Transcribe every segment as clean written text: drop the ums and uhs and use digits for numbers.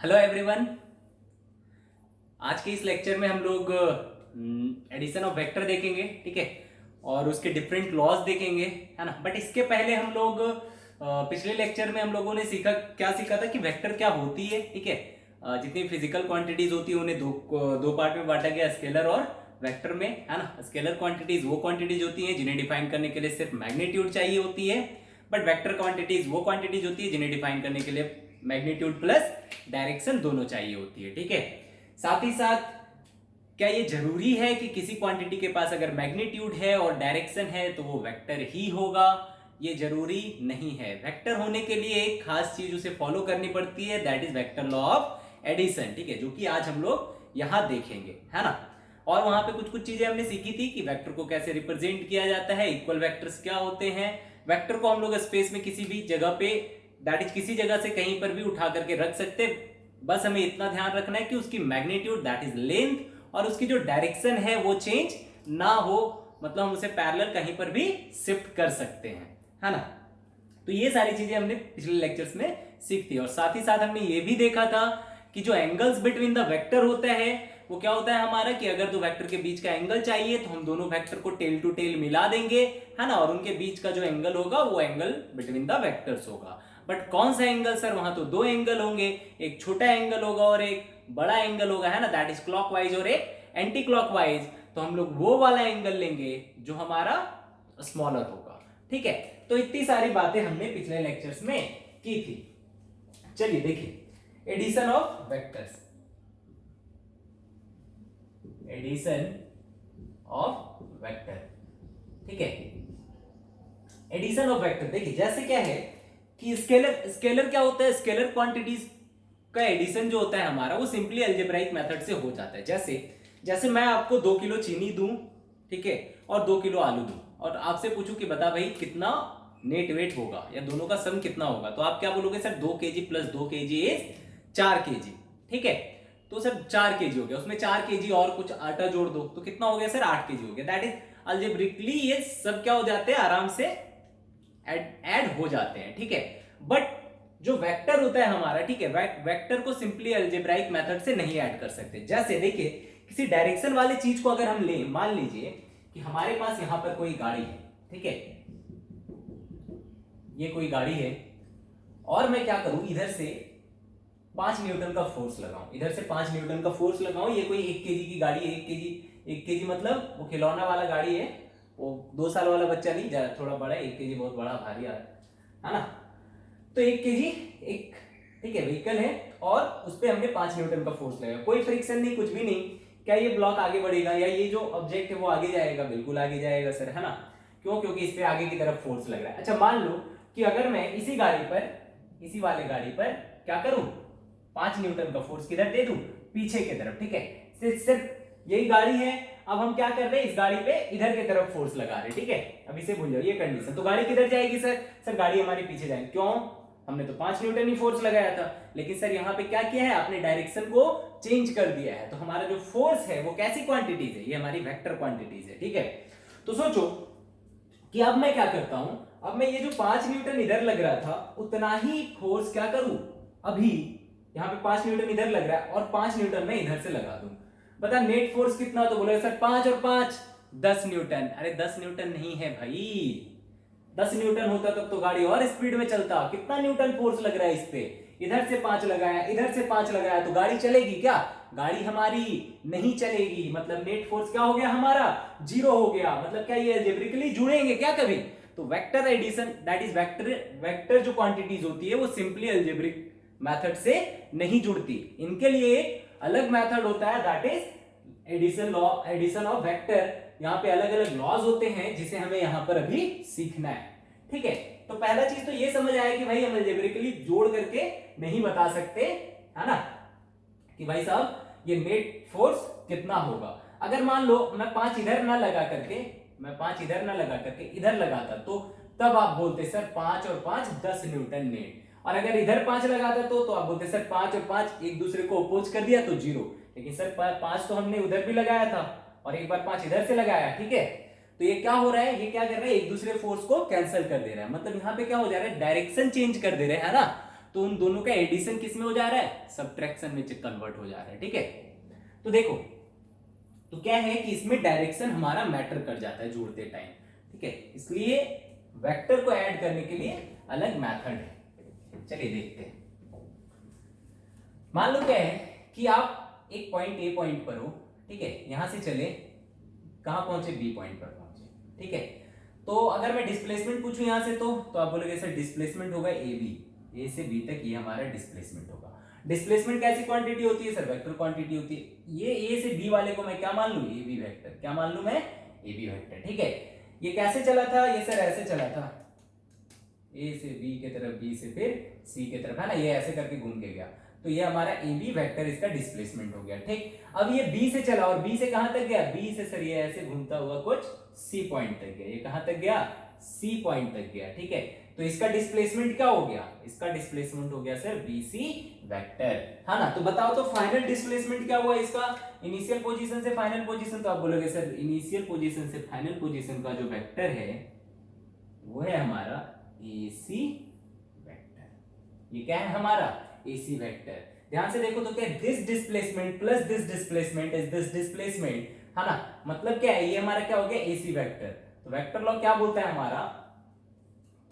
Hello everyone. आज के इस लेक्चर में हम लोग एडिशन ऑफ वेक्टर देखेंगे, ठीक है, और उसके डिफरेंट लॉज देखेंगे, है ना। बट इसके पहले हम लोग पिछले लेक्चर में हम लोगों ने क्या सीखा था कि वेक्टर क्या होती है, ठीक है। जितनी फिजिकल क्वांटिटीज होती है उन्हें दो पार्ट में बांटा गया, स्केलर और वेक्टर में, है ना। स्केलर क्वांटिटीज वो क्वांटिटीज होती हैं जिन्हें डिफाइन करने के लिए सिर्फ मैग्नीट्यूड चाहिए होती है, बट वेक्टर क्वांटिटीज वो क्वांटिटीज होती है जिन्हें डिफाइन करने के लिए मैग्नीट्यूड प्लस डायरेक्शन दोनों चाहिए होती है, ठीक है। साथ ही साथ क्या ये जरूरी है कि किसी क्वांटिटी के पास अगर मैग्नीट्यूड है और डायरेक्शन है तो वो वेक्टर ही होगा? ये जरूरी नहीं है। वेक्टर होने के लिए एक खास चीज उसे फॉलो करनी पड़ती है, that is vector law of addition, ठीक है, जो कि आज हम लोग यहां देखेंगे, है ना। और वहां पे कुछ कुछ चीजें हमने सीखी थी कि वेक्टर को कैसे रिप्रेजेंट किया जाता है, इक्वल वेक्टर्स क्या होते हैं। वेक्टर को हम लोग स्पेस में किसी भी जगह पे, दैट इज किसी जगह से कहीं पर भी उठा करके रख सकते, बस हमें इतना ध्यान रखना है कि उसकी मैग्नीट्यूड दैट इज लेंथ और उसकी जो डायरेक्शन है वो चेंज ना हो, मतलब हम उसे पैरेलल कहीं पर भी शिफ्ट कर सकते हैं, है ना। तो ये सारी चीजें हमने पिछले लेक्चर्स में सीख थी। और साथ ही साथ हमने ये भी देखा था कि जो एंगल्स बिटवीन द वेक्टर होता है वो क्या होता है हमारा, कि अगर दो वेक्टर के बीच का एंगल चाहिए तो हम दोनों वेक्टर को टेल टू टेल मिला देंगे, है ना, और उनके बीच का जो एंगल होगा वो एंगल बिटवीन द वेक्टर्स होगा। बट कौन सा एंगल सर? वहां तो दो एंगल होंगे, एक छोटा एंगल होगा और एक बड़ा एंगल होगा, है ना, दैट इज क्लॉकवाइज और एक एंटी क्लॉकवाइज। तो हम लोग वो वाला एंगल लेंगे जो हमारा स्मॉलर होगा, ठीक है। तो इतनी सारी बातें हमने पिछले लेक्चर्स में की थी। चलिए देखिए, addition of vectors, addition of vector, ठीक है। एडिशन ऑफ वेक्टर देखिए, जैसे क्या है कि स्केलर क्या होता है, स्केलर क्वांटिटीज का एडिशन जो होता है हमारा वो सिंपली अलजेब्राइक मेथड से हो जाता है। जैसे मैं आपको 2 किलो चीनी दूं, ठीक है, और 2 किलो आलू दूं, और आपसे पूछूं कि बता भाई कितना नेट वेट होगा या दोनों का सम कितना होगा, तो आप क्या बोलोगे? Sir 2 KG plus 2 KG is 4 KG, ठीक है। तो सर 4 केजी हो गया, उसमें 4 केजी और कुछ आटा जोड़ दो तो कितना हो गया सर? 8 केजी हो गया। दैट इज अलजेब्रिकली ये सब क्या हो जाते हैं, आराम से ऐड हो जाते हैं, ठीक है। बट जो वेक्टर होता है हमारा, ठीक है, वेक्टर को सिंपली अलजेब्राइक मेथड से नहीं ऐड कर सकते। जैसे देखिए, किसी डायरेक्शन वाले चीज को अगर हम ले, मान लीजिए कि हमारे पास यहां पर कोई गाड़ी है, ठीक है, ये कोई गाड़ी है, और मैं क्या करूं, इधर से 5 न्यूटन का फोर्स लगाऊं, इधर से 5 न्यूटन का फोर्स लगाऊं। ये कोई 1 केजी की गाड़ी है, 1 केजी मतलब वो खिलौना वाला गाड़ी है, वो 2 साल वाला बच्चा नहीं, थोड़ा बड़ा है, 1 केजी बहुत बड़ा भारी है ना। तो 1 केजी एक, ठीक है, व्हीकल है, और उस पर हमने 5 न्यूटन का फोर्स लगाया, कोई फ्रिक्शन नहीं, कुछ भी नहीं। क्या ये ब्लॉक आगे बढ़ेगा या ये जो ऑब्जेक्ट है वो आगे जाएगा? बिल्कुल आगे जाएगा सर, है ना। क्यों? क्योंकि इस पे आगे की तरफ फोर्स लग रहा है। अच्छा, मान लो कि अगर मैं इसी गाड़ी पर, इसी वाले गाड़ी पर क्या करूं, 5 न्यूटन का फोर्स किधर दे दूं? पीछे की तरफ, ठीक है। सिर्फ यही गाड़ी है, अब हम क्या कर रहे हैं, इस गाड़ी पे इधर की तरफ फोर्स लगा रहे हैं, ठीक है। अब इसे भूल जाओ, ये कंडीशन। तो गाड़ी किधर जाएगी सर? सर गाड़ी हमारी पीछे जाएगी। क्यों? हमने तो 5 न्यूटन ही फोर्स लगाया था, लेकिन सर यहाँ पे क्या किया है, आपने डायरेक्शन को चेंज कर दिया है। तो हमारा जो फोर्स है वो कैसी क्वांटिटीज है? ये हमारी वेक्टर क्वांटिटीज है, ठीक है। तो सोचो कि अब मैं क्या करता हूं, अब मैं ये जो 5 न्यूटन इधर लग रहा था उतना ही फोर्स क्या करूं, अभी यहाँ पे 5 न्यूटन इधर लग रहा है और 5 न्यूटन मैं इधर से लगा दूं। बता नेट फोर्स कितना? तो बोले सर 5 और 5 10 न्यूटन। अरे 10 न्यूटन नहीं है भाई, 10 न्यूटन होता तब तो गाड़ी और स्पीड में चलता। कितना न्यूटन फोर्स लग रहा है इस पे? इधर से 5 लगाया, इधर से 5 लगाया, तो गाड़ी चलेगी क्या? गाड़ी हमारी नहीं चलेगी। मतलब नेट फोर्स क्या हो गया हमारा? 0 हो गया। मतलब क्या ये अलजेब्रिकली जुड़ेंगे क्या कभी? तो vector addition, that is vector जो क्वांटिटीज होती है वो सिंपली अलजेब्रिक मेथड से नहीं जुड़ती। इनके लिए एक अलग मेथड होता है, that is addition of vector. यहाँ पे अलग अलग लॉज होते हैं जिसे हमें यहाँ पर अभी सीखना है, ठीक है। तो पहला चीज तो ये समझ आया कि भाई हम अलजेब्रिकली जोड़ करके नहीं बता सकते, है ना, कि भाई साहब ये नेट फोर्स कितना होगा। अगर मान लो मैं 5 इधर ना लगा करके, मैं 5 इधर ना लगा करके इधर लगाता, तो तब आप बोलते सर 5 और 5 10 न्यूटन नेट। और अगर इधर 5 लगाता तो आप बोलते सर 5 और 5 एक दूसरे को अपोज कर दिया तो 0। लेकिन सर 5 तो हमने उधर भी लगाया था और एक बार 5 इधर से लगाया, ठीक है। तो ये क्या हो रहा है, ये क्या कर रहा है, एक दूसरे फोर्स को कैंसिल कर दे रहा है। मतलब यहाँ पे क्या हो जा रहा है, डायरेक्शन चेंज कर दे रहे हैं, है ना। तो उन दोनों का एडिशन किस में हो जा रहा है, सब्ट्रैक्शन में कन्वर्ट हो जा रहा है। ठीक है, तो देखो तो क्या है कि इसमें डायरेक्शन हमारा मैटर कर जाता है जोड़ते टाइम। ठीक है, इसलिए वेक्टर को ऐड करने के लिए अलग मेथड है। चलिए देखते हैं। मान लो क्या है कि आप एक पॉइंट ए पॉइंट पर हो, ठीक है, यहां से चले कहां पहुंचे, बी पॉइंट पर पहुंचे। ठीक है, तो अगर मैं डिस्प्लेसमेंट पूछूं यहां से तो आप बोलोगे सर डिस्प्लेसमेंट होगा ए बी, ए से बी तक ये हमारा डिस्प्लेसमेंट होगा। डिस्प्लेसमेंट कैसी क्वांटिटी होती है सर, वेक्टर क्वांटिटी होती है। ये ए से बी वाले को मैं क्या मान लूं, ए बी वेक्टर, क्या मान लूं मैं, ए बी वेक्टर। ठीक है, ये कैसे चला था, ये सर ऐसे चला था, ए से बी के तरफ, बी से फिर सी के तरफ, है ना, ये ऐसे करके घूम के गया, तो ये हमारा ए बी वेक्टर इसका डिस्प्लेसमेंट हो गया। ठीक, अब ये बी से चला और बी से कहां तक गया, बी से सर ये ऐसे घूमता हुआ कुछ सी पॉइंट तक गया, ये कहां तक गया, सी पॉइंट तक गया। ठीक है, तो इसका डिस्प्लेसमेंट क्या हो गया, इसका डिस्प्लेसमेंट हो गया सर बीसी वेक्टर, है ना। तो बताओ तो फाइनल डिस्प्लेसमेंट क्या हुआ इसका, इनिशियल पोजीशन से फाइनल पोजीशन, तो आप बोलोगे सर इनिशियल पोजीशन से फाइनल पोजीशन का जो वेक्टर है वो है हमारा एसी वेक्टर। ये क्या है हमारा, एसी वेक्टर। ध्यान से देखो तो क्या, this displacement plus this displacement is this displacement, है ना, मतलब क्या है, ये हमारा क्या हो गया, एसी वेक्टर। तो वेक्टर लॉ क्या बोलता है हमारा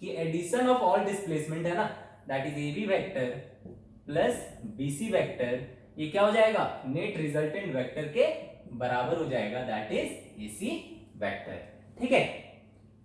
कि एडिशन ऑफ ऑल डिस्प्लेसमेंट, है ना, that is AB vector plus BC vector, ये क्या हो जाएगा, नेट रिजल्टेंट वेक्टर के बराबर हो जाएगा, दैट इज एसी वेक्टर। ठीक है,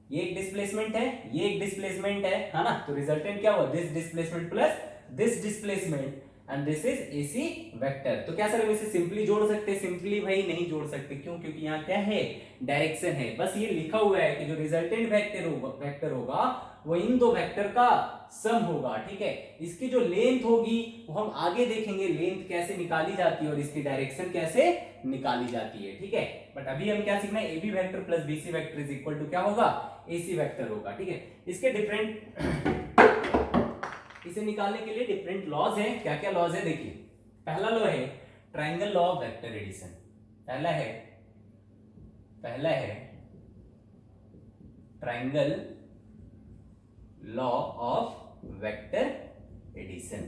ये एक डिस्प्लेसमेंट है, ये एक डिस्प्लेसमेंट है ना, तो रिजल्टेंट क्या हुआ, this displacement plus this displacement and this is AC vector. तो क्या सर हम इसे सिंपली जोड़ सकते हैं, सिंपली भाई नहीं जोड़ सकते, क्यों, क्योंकि यहाँ क्या है, डायरेक्शन है। बस ये लिखा हुआ है कि जो रिजल्टेंट वेक्टर होगा वो इन दो वेक्टर का सम होगा। ठीक है, इसकी जो लेंथ होगी वो हम आगे देखेंगे, लेंथ कैसे निकाली जाती है और इसकी डायरेक्शन कैसे निकाली जाती है। ठीक है, बट अभी हम क्या सीखना है, AB vector plus BC vector is equal to क्या होगा, एसी वेक्टर होगा। ठीक है, इसके डिफरेंट इसे निकालने के लिए डिफरेंट लॉज हैं। क्या क्या लॉज है देखिए, पहला लॉ है triangle law of vector addition, पहला है triangle law of vector addition.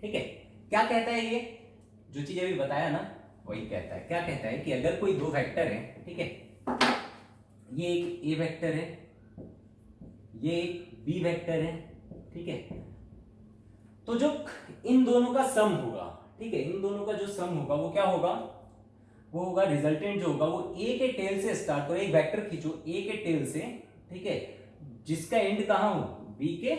ठीक है, क्या कहता है ये, जो चीज अभी बताया ना वही कहता है। क्या कहता है कि अगर कोई दो वेक्टर है, ठीक है, ये एक ए वेक्टर है, ये एक बी वेक्टर है, ठीक है, तो जो इन दोनों का सम होगा, ठीक है, इन दोनों का जो सम होगा वो क्या होगा, वो होगा रिजल्टेंट जो होगा वो ए के टेल से स्टार्ट करो, एक वेक्टर खींचो ए के टेल से, ठीक है, जिसका एंड कहां हो, बी के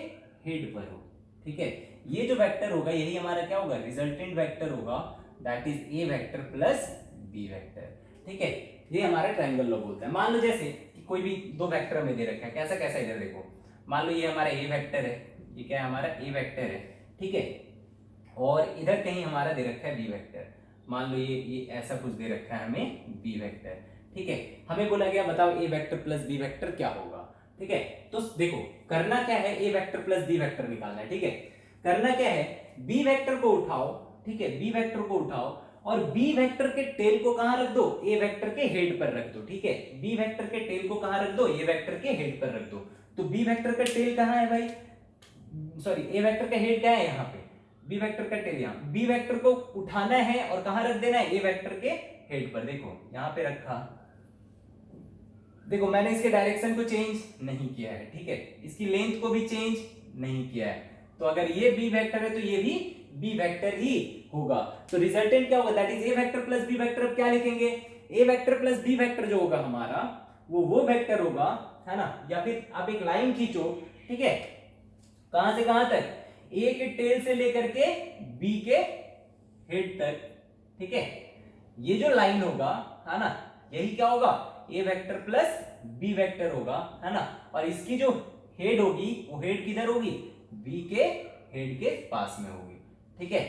हेड पर हो। ठीक है, ये जो वेक्टर होगा यही हमारा क्या होगा, रिजल्टेंट वेक्टर होगा, that is A vector plus B vector. ठीक है, ये हमारा ट्रायंगल लॉ बोलता है। मान लो जैसे कि कोई भी दो वेक्टर हमें दे रखा है, कैसा कैसा, इधर देखो, मान लो ये हमारा ए वेक्टर है, ये क्या है हमारा ए वेक्टर है, ठीक है, और इधर कहीं हमारा दे रखा है बी वेक्टर, मान लो ये ऐसा कुछ दे रखा है हमें बी वेक्टर। ठीक है, हमें बोला गया बताओ ए वेक्टर प्लस बी वेक्टर क्या होगा। ठीक है, तो देखो करना क्या है, A vector plus B vector निकालना है। ठीक है, करना क्या है, बी वेक्टर को उठाओ, ठीक है, बी वेक्टर को उठाओ और बी वेक्टर के टेल को कहां रख दो, ए वेक्टर के हेड पर रख दो। ठीक है, बी वेक्टर के टेल को कहां रख दो, ए वेक्टर के हेड पर रख दो। तो बी वेक्टर का टेल कहां है भाई, सॉरी ए वेक्टर का हेड क्या है यहाँ पे, बी वेक्टर का टेल यहाँ, बी वेक्टर को उठाना है और कहां रख देना है, ए वेक्टर के हेड पर। देखो यहाँ पे रखा, देखो मैंने इसके डायरेक्शन को चेंज नहीं किया है, ठीक है, इसकी लेंथ को भी चेंज नहीं किया है, तो अगर ये बी वेक्टर है तो ये भी बी वेक्टर ही होगा। तो रिजल्टेंट क्या होगा, that is A vector plus B vector. अब क्या लिखेंगे, A vector plus B vector जो होगा हमारा वो वेक्टर होगा, है ना, या फिर आप एक लाइन खींचो, ठीक है, कहां से कहां तक, ए के टेल से लेकर के बी के हेड तक। ठीक है, ये जो लाइन होगा, है ना, यही क्या होगा, A vector plus B vector होगा, है ना, और इसकी जो हेड होगी वो हेड किधर होगी, बी के हेड के पास में होगी। ठीक है,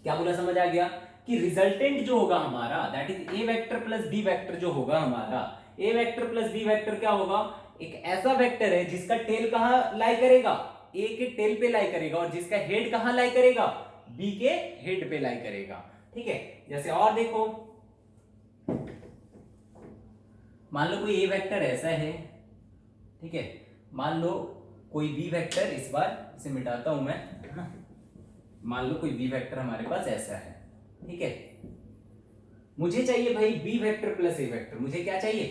क्या बोला, समझ आ गया कि रिजल्टेंट जो होगा हमारा that is A vector plus B vector जो होगा हमारा, A vector plus B vector क्या होगा, एक ऐसा वेक्टर है जिसका टेल कहां लाई करेगा, ए के टेल पे लाई करेगा और जिसका हेड कहां लाई करेगा, बी के हेड पे लाई करेगा। ठीक है, जैसे और देखो, मान लो कोई ए वेक्टर ऐसा है, ठीक है, मान लो कोई बी वेक्टर, इस बार इसे मिटाता हूं मैं, है ना, मान लो कोई बी वेक्टर हमारे पास ऐसा है, ठीक है, मुझे चाहिए भाई B vector plus A vector, मुझे क्या चाहिए,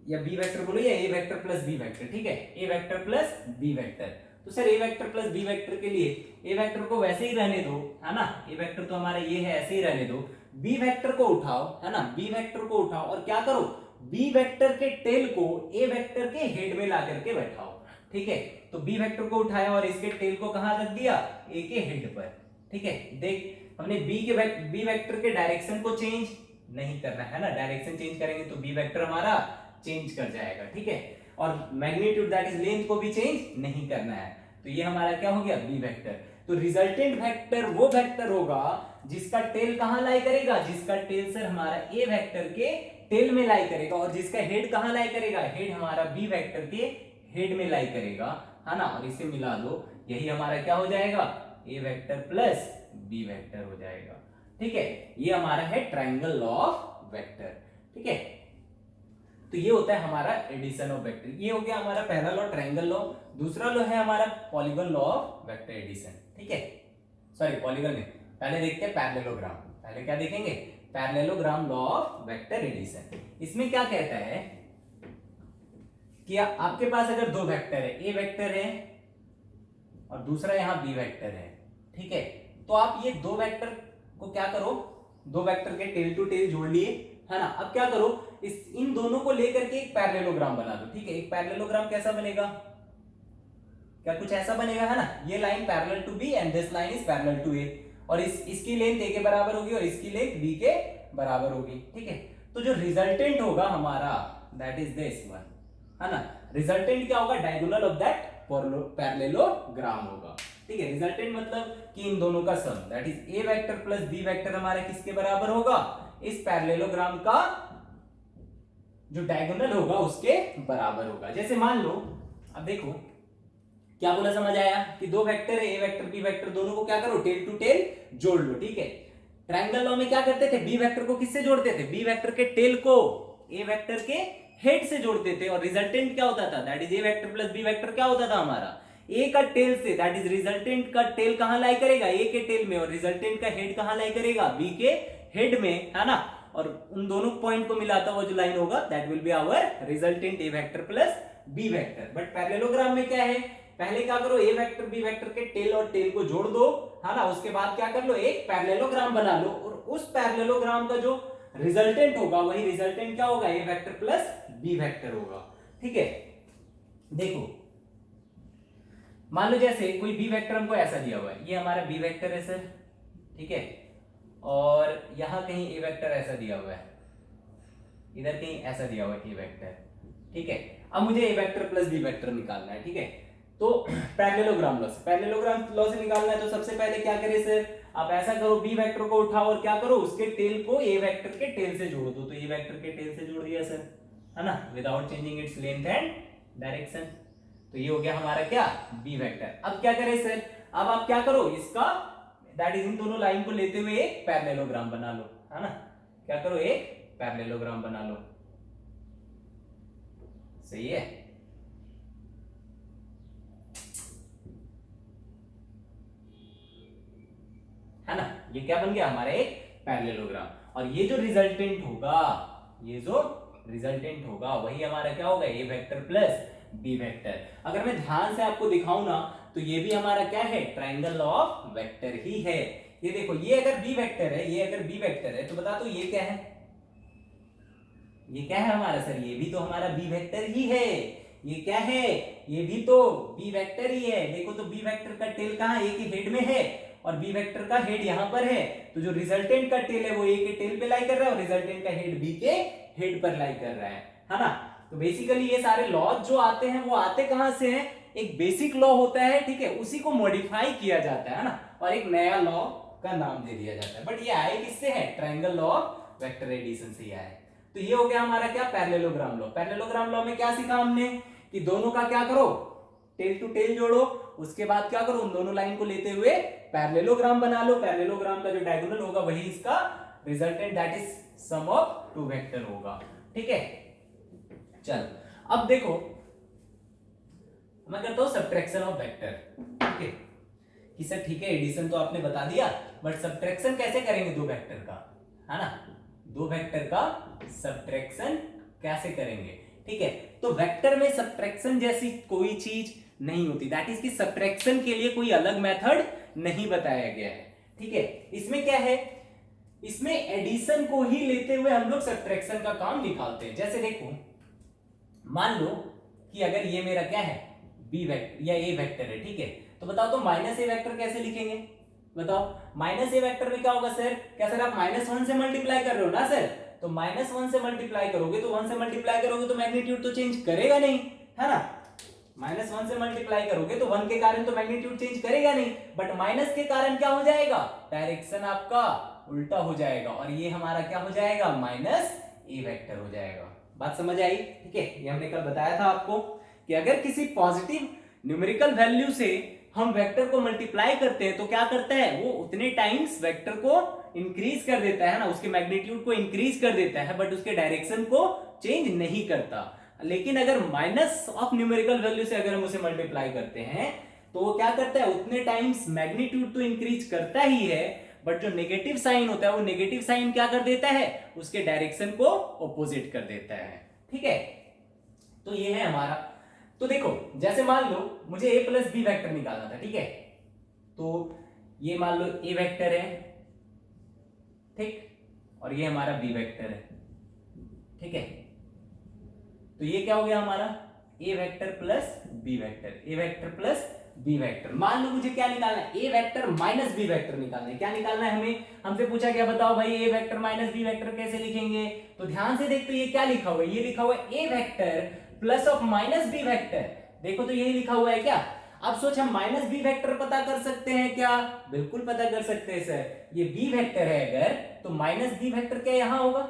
या बी वेक्टर बोलो या ए वेक्टर प्लस बी वेक्टर, ठीक है, A vector plus B vector. तो sir A vector plus B vector के लिए ए वेक्टर को वैसे ही रहने दो, है ना, ए वेक्टर तो हमारा ये है, ऐसे ही रहने दो, बी वेक्टर को उठाओ, है ना, बी वेक्टर को उठाओ और क्या करो, बी वेक्टर के टेल को ए वेक्टर के हेड में ला करके बैठाओ, ठीक है। तो बी वेक्टर को उठाया और इसके टेल को कहां रख दिया, ए के हेड पर, ठीक है। देख हमने बी वेक्टर के डायरेक्शन को चेंज नहीं करना है ना, डायरेक्शन चेंज करेंगे तो बी वेक्टर हमारा चेंज कर जाएगा, ठीक है, और मैग्नीट्यूड दैट इज लेंथ को भी चेंज नहीं करना है, तो ये हमारा क्या हो गया, बी वेक्टर। तो रिजल्टेंट वेक्टर वो वेक्टर होगा जिसका टेल कहां लाई करेगा, जिसका टेल सर हमारा ए वेक्टर के टेल में लाई करेगा, और जिसका हेड कहां लाई करेगा, हेड हमारा बी वेक्टर के हेड में लाई करेगा, है ना, और इसे मिला दो, यही हमारा क्या हो जाएगा, ए वेक्टर प्लस बी वेक्टर हो जाएगा, ठीक है। ये हमारा है ट्रायंगल लॉ ऑफ वेक्टर, ठीक है। तो ये होता है हमारा एडिशन ऑफ वेक्टर, ये हो गया हमारा पहला लॉ ट्रायंगल लॉ। दूसरा लॉ है हमारा polygon law of vector addition, ठीक है, सॉरी पॉलीगन नहीं, पहले देखते हैं पैरेललोग्राम, पहले क्या देखेंगे, parallelogram law of vector addition. इसमें क्या कहता है कि आपके पास अगर दो वेक्टर है, ए वेक्टर है और दूसरा यहां बी वेक्टर है, ठीक है, तो आप ये दो वेक्टर को क्या करो, दो वेक्टर के टेल टू टेल जोड़ लिए, है ना, अब क्या करो, इन दोनों को लेकर के एक पैरेललोग्राम बना दो, ठीक है। एक पैरेललोग्राम कैसा बनेगा, क्या कुछ ऐसा बनेगा, है ना, ये line parallel to B and this line is parallel to A, और इसकी लेंथ ए के बराबर होगी और इसकी लेंथ बी के बराबर होगी, ठीक है। तो जो रिजल्टेंट होगा हमारा दैट इज दिस वन, है ना, रिजल्टेंट क्या होगा, डायगोनल ऑफ दैट पैरेललोग्राम होगा, ठीक है। रिजल्टेंट मतलब कि इन दोनों का sum that is A vector plus B vector हमारा किसके बराबर होगा, इस पैरेललोग्राम का जो डायगोनल होगा उसके बराबर होगा। जैसे मान लो, अब देखो क्या बोला, समझ आया कि दो वेक्टर है, ए वेक्टर बी वेक्टर, दोनों को क्या करो, टेल टू टेल जोड़ लो, ठीक है। ट्रायंगल लॉ में क्या करते थे, बी वेक्टर को किससे जोड़ते थे, बी वेक्टर के टेल को ए वेक्टर के हेड से जोड़ते थे, और रिजल्टेंट क्या होता था, that is A vector plus B vector क्या होता था हमारा, ए का टेल से, दैट इज रिजल्टेंट का टेल कहां लाई करेगा, ए के टेल में, और रिजल्टेंट का हेड कहां लाई करेगा, बी के हेड में, है ना, और उन दोनों पॉइंट को मिलाता हुआ जो लाइन होगा that will be our resultant A vector plus B vector. But parallelogram में क्या है, पहले क्या करो, ए वेक्टर बी वेक्टर के टेल और टेल को जोड़ दो, है ना, उसके बाद क्या कर लो, एक पैरेललोग्राम बना लो, और उस पैरेललोग्राम का जो रिजल्टेंट होगा वही रिजल्टेंट क्या होगा, A vector plus B vector होगा, ठीक है। देखो मान लो जैसे कोई बी वेक्टर हमको ऐसा दिया हुआ है, ये हमारा बी वेक्टर है सर, ठीक है, और यहां कहीं ए वेक्टर ऐसा दिया हुआ है, इधर कहीं ऐसा दिया हुआ है ए वेक्टर, ठीक है। अब मुझे ए वेक्टर प्लस बी वेक्टर निकालना है, ठीक है। तो पैरेललोग्राम लॉ से निकालना है, तो सबसे पहले क्या करें सर, आप ऐसा करो, बी वेक्टर को उठाओ और क्या करो, उसके टेल को ए वेक्टर के टेल से जोड़ दो, तो ए वेक्टर के टेल से जोड़ दिया सर, है ना, without changing its length and direction. तो ये हो गया हमारा क्या, बी वेक्टर। अब क्या करें सर, अब आप क्या करो, इसका दैट इज इन दोनों लाइन को लेते हुए एक पैरेललोग्राम बना लो, है ना, क्या करो, एक पैरेललोग्राम बना लो, सही है। है ना, ये क्या बन गया हमारा एक पैरेललोग्राम, और ये जो रिजल्टेंट होगा, ये जो रिजल्टेंट होगा वही हमारा क्या होगा, A vector plus B vector. अगर मैं ध्यान से आपको दिखाऊं ना, तो ये भी हमारा क्या है, ट्रायंगल लॉ ऑफ वेक्टर ही है। ये देखो, ये अगर बी वेक्टर है, ये अगर बी वेक्टर है, तो बता दो ये क्या है, ये क्या है हमारा सर, ये भी तो हमारा बी वेक्टर ही है। ये क्या है, ये भी तो बी वेक्टर ही है। देखो तो बी वेक्टर का टेल कहां, ए के हेड में है, और बी वेक्टर का हेड यहां पर है, तो जो रिजल्टेंट का टेल है वो ए के टेल पे लाई कर रहा है, और रिजल्टेंट का हेड बी के हेड पर लाई कर रहा है ना। तो बेसिकली ये सारे लॉज जो आते हैं वो आते कहां से हैं, एक बेसिक लॉ होता है, ठीक है, उसी को मॉडिफाई किया जाता है ना, और एक नया लॉ का नाम दे दिया जाता है। बट ये आए किससे है, triangle law of vector addition से ही आया है। तो ये हो गया हमारा क्या, पैरेललोग्राम लॉ। पैरेललोग्राम लॉ में क्या सीखा हमने कि दोनों का क्या करो, टेल टू टेल जोड़ो, उसके बाद क्या करो, उन दोनों लाइन को लेते हुए पैरेललोग्राम बना लो। पैरेललोग्राम का जो डायगोनल होगा वही इसका resultant that is sum of two vector होगा, ठीक है। चल अब देखो, मैं करता हूं सब्ट्रैक्शन ऑफ वेक्टर। ठीक है कि सर ठीक है एडिशन तो आपने बता दिया, बट सब्ट्रैक्शन कैसे करेंगे दो वेक्टर का, है ना, दो वेक्टर का सब्ट्रैक्शन कैसे करेंगे। ठीक है, तो वेक्टर में सब्ट्रैक्शन जैसी कोई चीज नहीं होती, दैट इज कि सब्ट्रैक्शन के लिए कोई अलग मेथड नहीं बताया गया है। ठीक है, इसमें क्या है, इसमें एडिशन को ही लेते हुए हम लोग सब्ट्रैक्शन का काम निकालते हैं। जैसे देखो मान लो कि अगर ये मेरा क्या है बी वेक्टर या ए वेक्टर है, ठीक है, तो बताओ तो माइनस ए वेक्टर कैसे लिखेंगे, बताओ। माइनस ए वेक्टर में क्या होगा सर, क्या सर आप -1 से मल्टीप्लाई कर रहे हो ना सर, तो -1 से मल्टीप्लाई करोगे तो 1 से मल्टीप्लाई करोगे तो मैग्नीट्यूड तो चेंज करेगा नहीं, है ना। -1 से मल्टीप्लाई करोगे तो 1 के कारण तो मैग्नीट्यूड चेंज करेगा नहीं, बट माइनस के कारण क्या हो जाएगा, डायरेक्शन आपका उल्टा हो जाएगा और ये हमारा क्या हो जाएगा, माइनस ए वेक्टर हो जाएगा। बात समझ आई। ठीक है, ये हमने कल बताया था आपको कि अगर किसी पॉजिटिव न्यूमेरिकल वैल्यू से हम वेक्टर को मल्टीप्लाई करते हैं तो क्या करता है, वो उतने टाइम्स वेक्टर को इंक्रीज कर देता है ना, उसके मैग्नीट्यूड को इंक्रीज कर देता है, बट उसके डायरेक्शन को चेंज नहीं करता। लेकिन अगर माइनस ऑफ न्यूमेरिकल वैल्यू से अगर हम उसे मल्टीप्लाई करते हैं तो वो क्या करता है, उतने टाइम्स मैग्नीट्यूड तो इंक्रीज करता ही है, बट जो नेगेटिव साइन होता है वो नेगेटिव साइन क्या कर देता है, उसके डायरेक्शन को ऑपोजिट कर देता है। ठीक है, तो ये है हमारा। तो देखो जैसे मान लो मुझे a प्लस बी वैक्टर निकालना था, ठीक है, तो ये मान लो a वेक्टर है, ठीक, और ये हमारा b वेक्टर है। ठीक है, तो ये क्या हो गया हमारा a vector plus b vector, a vector plus b vector. मान लो मुझे क्या निकालना है, a vector minus b vector निकालना है। क्या निकालना है हमें, हमसे पूछा क्या, बताओ भाई a vector minus b vector कैसे लिखेंगे। तो ध्यान से देख, तो ये क्या लिखा हुआ है, ये लिखा हुआ है a vector plus of minus b vector. देखो तो यही लिखा हुआ है क्या। अब सोच हम माइनस b वेक्टर पता कर सकते हैं क्या, बिल्कुल पता कर सकते हैं सर। ये b वेक्टर है अगर, तो माइनस b वेक्टर क्या यहां होगा,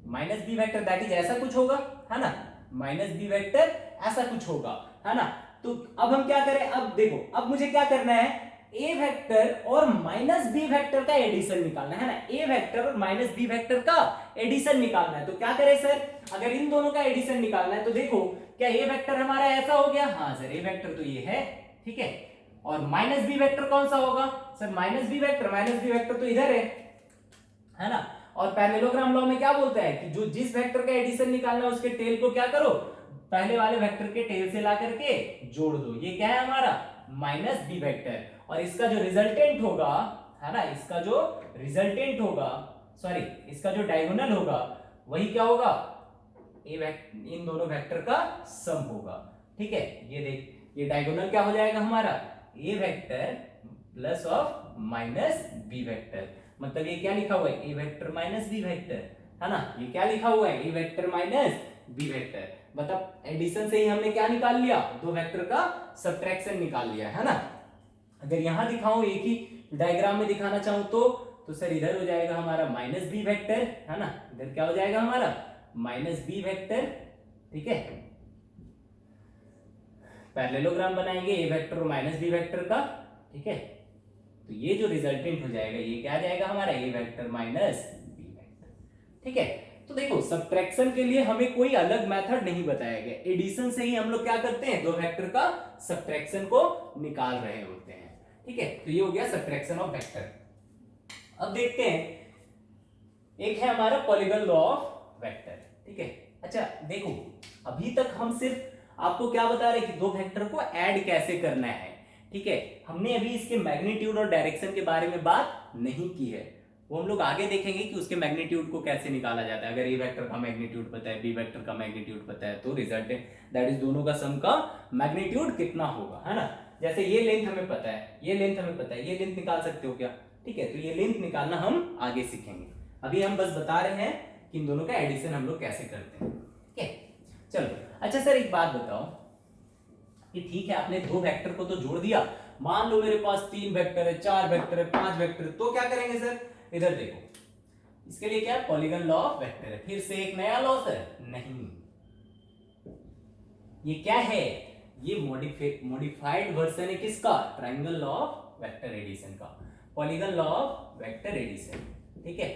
minus B vector that is ऐसा कुछ होगा, है ना, माइनस बी वेक्टर ऐसा कुछ होगा, है ना। तो अब हम क्या करें, अब देखो अब मुझे क्या करना है, ए वेक्टर और माइनस बी वेक्टर का एडिशन निकालना है ना, ए वेक्टर और माइनस बी वेक्टर का एडिशन निकालना है। तो क्या करें सर, अगर इन दोनों का एडिशन निकालना है तो देखो क्या ए वेक्टर हमारा ऐसा हो गया, हाँ सर ए वेक्टर तो ये है, ठीक है, और माइनस बी वेक्टर कौन सा होगा सर, माइनस बी वेक्टर तो इधर है ना। और पैरेललोग्राम लॉ में क्या बोलता है कि जो जिस वेक्टर का एडिशन निकालना है उसके टेल को क्या करो, पहले वाले वेक्टर के टेल से ला करके जोड़ दो। ये क्या है हमारा माइनस बी वेक्टर, और इसका जो रिजल्टेंट होगा, है ना, इसका जो रिजल्टेंट होगा, सॉरी इसका जो डायगोनल होगा वही क्या होगा, इन दोनों वेक्टर का सम होगा। ठीक है, ये देख ये डायगोनल क्या हो जाएगा हमारा, A vector plus of minus B vector. मतलब ये क्या लिखा हुआ है, A vector minus B vector, है ना, ये क्या लिखा हुआ है, A vector minus B vector. मतलब एडिशन से ही हमने क्या निकाल लिया, दो वेक्टर का सब्ट्रैक्शन निकाल लिया, है ना। अगर यहां दिखाऊं एक ही डायग्राम में दिखाना चाहूं तो सर इधर हो जाएगा हमारा माइनस बी वेक्टर, है ना, इधर क्या हो जाएगा हमारा माइनस बी वेक्टर। ठीक है, पैरेललोग्राम बनाएंगे ए वेक्टर और माइनस बी वेक्टर का। ठीक है, तो ये जो रिजल्टेंट हो जाएगा ये क्या आ जाएगा हमारा A vector minus B vector. ठीक है, तो देखो सब्ट्रैक्शन के लिए हमें कोई अलग मेथड नहीं बताया गया, एडिशन से ही हम लोग क्या करते हैं, दो वेक्टर का सब्ट्रैक्शन को निकाल रहे होते हैं। ठीक है, तो ये हो गया सब्ट्रैक्शन ऑफ वेक्टर। अब देखते हैं एक है हमारा पॉलीगन लॉ ऑफ वेक्टर। ठीक है, अच्छा देखो अभी तक हम सिर्फ आपको क्या बता रहे कि दो वेक्टर को ऐड कैसे करना है। ठीक है, हमने अभी इसके मैग्नीट्यूड और डायरेक्शन के बारे में बात नहीं की है, वो हम लोग आगे देखेंगे कि उसके मैग्नीट्यूड को कैसे निकाला जाता है। अगर ए वेक्टर का मैग्नीट्यूड पता है, बी वेक्टर का मैग्नीट्यूड पता है, तो रिजल्टेंट दैट इज दोनों का सम का मैग्नीट्यूड कितना होगा, है ना। जैसे ये लेंथ हमें पता है, ये लेंथ हमें पता है, ये लेंथ निकाल सकते हो क्या। ठीक है, तो ये लेंथ निकालना हम आगे सीखेंगे, अभी हम बस बता रहे हैं कि इन दोनों का एडिशन हम लोग कैसे करते हैं। ठीक है, चलो अच्छा सर एक बात बताओ कि ठीक है आपने दो वेक्टर को तो जोड़ दिया, मान लो मेरे पास 3 वेक्टर है, 4 वेक्टर है, 5 वेक्टर है, तो क्या करेंगे सर, इधर देखो इसके लिए क्या पॉलीगन लॉ ऑफ वेक्टर है, फिर से एक नया लॉ सर, नहीं ये क्या है, ये मॉडिफाइड वर्जन है किसका, triangle law of vector addition का, polygon law of vector addition. ठीक है,